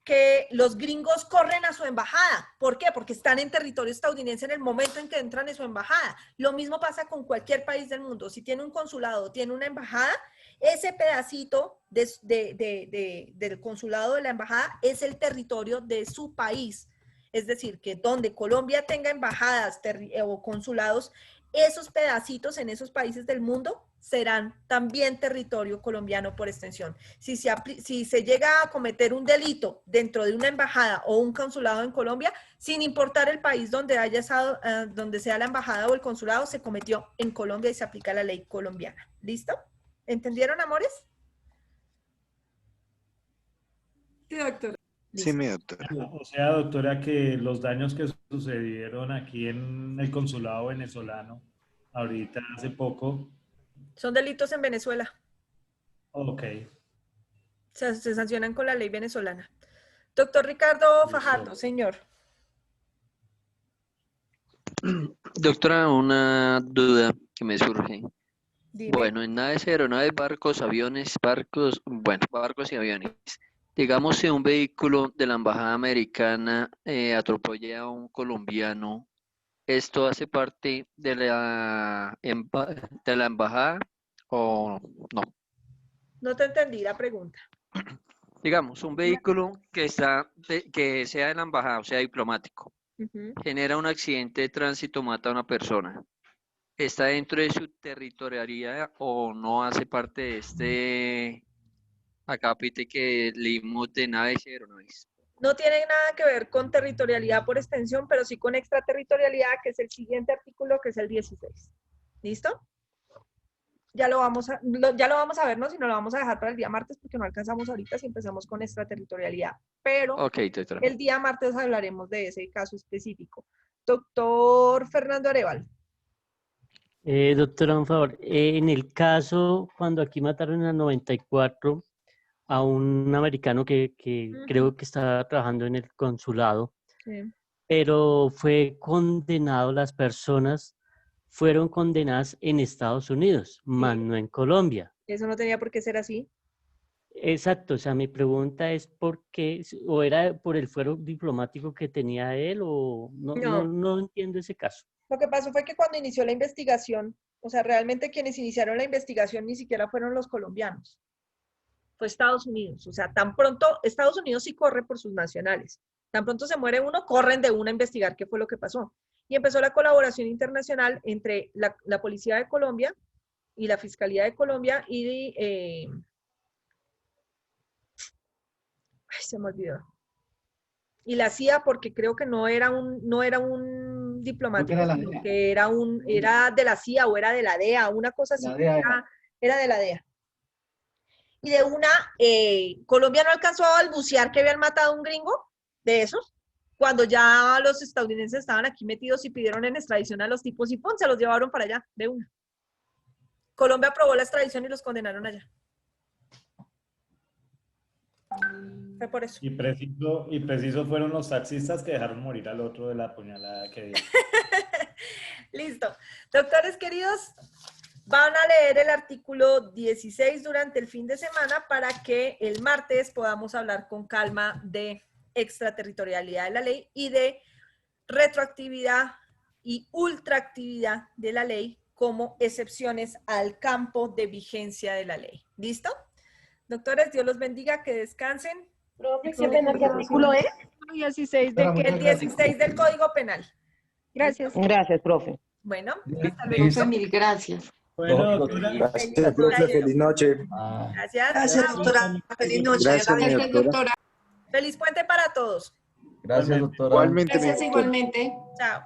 que los gringos corren a su embajada. ¿Por qué? Porque están en territorio estadounidense en el momento en que entran en su embajada. Lo mismo pasa con cualquier país del mundo. Si tiene un consulado, tiene una embajada, ese pedacito del consulado de la embajada es el territorio de su país. Es decir, que donde Colombia tenga embajadas o consulados, esos pedacitos en esos países del mundo serán también territorio colombiano por extensión. Si se llega a cometer un delito dentro de una embajada o un consulado en Colombia, sin importar el país donde haya estado, donde sea la embajada o el consulado, se cometió en Colombia y se aplica la ley colombiana. ¿Listo? ¿Entendieron, amores? Sí, doctora. Sí, mi doctora. O sea, doctora, que los daños que sucedieron aquí en el consulado venezolano, ahorita hace poco. Son delitos en Venezuela. Ok. Se sancionan con la ley venezolana. Doctor Ricardo Fajardo, señor. Doctora, una duda que me surge. Dime. Bueno, en naves, aeronaves, barcos, aviones, barcos y aviones. Digamos que un vehículo de la embajada americana atropella a un colombiano, ¿esto hace parte de la embajada o no? No te entendí la pregunta. Digamos, un vehículo que sea de la embajada, o sea, diplomático, genera un accidente de tránsito, mata a una persona. ¿Está dentro de su territorialidad o no hace parte de este acápite que leímos de naves y aeronaves? No tiene nada que ver con territorialidad por extensión, pero sí con extraterritorialidad, que es el siguiente artículo, que es el 16. ¿Listo? Ya lo vamos a ver, ¿no? Si no, lo vamos a dejar para el día martes porque no alcanzamos ahorita si empezamos con extraterritorialidad. Pero Okay, doctora. El día martes hablaremos de ese caso específico. Doctor Fernando Areval. Doctora, un favor. En el caso, cuando aquí mataron en el 94 a un americano que creo que estaba trabajando en el consulado, pero fue condenado, las personas fueron condenadas en Estados Unidos, más no en Colombia. Eso no tenía por qué ser así. Exacto, o sea, mi pregunta es por qué, o era por el fuero diplomático que tenía él, o no entiendo ese caso. Lo que pasó fue que cuando inició la investigación, o sea, realmente quienes iniciaron la investigación ni siquiera fueron los colombianos. Fue Estados Unidos. O sea, tan pronto, Estados Unidos sí corre por sus nacionales. Tan pronto se muere uno, corren de una a investigar qué fue lo que pasó. Y empezó la colaboración internacional entre la Policía de Colombia y la Fiscalía de Colombia y se me olvidó. Y la CIA, porque creo que no era un diplomático, sino que era de la CIA o era de la DEA, una cosa así. Era de la DEA. Y de una, Colombia no alcanzó a balbucear que habían matado a un gringo de esos, cuando ya los estadounidenses estaban aquí metidos y pidieron en extradición a los tipos y ¡pum! Se los llevaron para allá, de una. Colombia aprobó la extradición y los condenaron allá. Fue por eso. Y preciso fueron los taxistas que dejaron morir al otro de la puñalada que dio. Listo. Doctores queridos, van a leer el artículo 16 durante el fin de semana para que el martes podamos hablar con calma de extraterritorialidad de la ley y de retroactividad y ultraactividad de la ley como excepciones al campo de vigencia de la ley. ¿Listo? Doctores, Dios los bendiga, que descansen. Profe, ¿qué artículo es? 16 el 16 del Código Penal. Gracias. Gracias, profe. Bueno, hasta luego. Mil gracias. Bueno, doctora. Gracias, profe. Feliz noche. Gracias. Gracias, doctora. Feliz noche. Gracias, doctora. Feliz puente para todos. Gracias, doctora. Igualmente. Gracias, igualmente. Chao.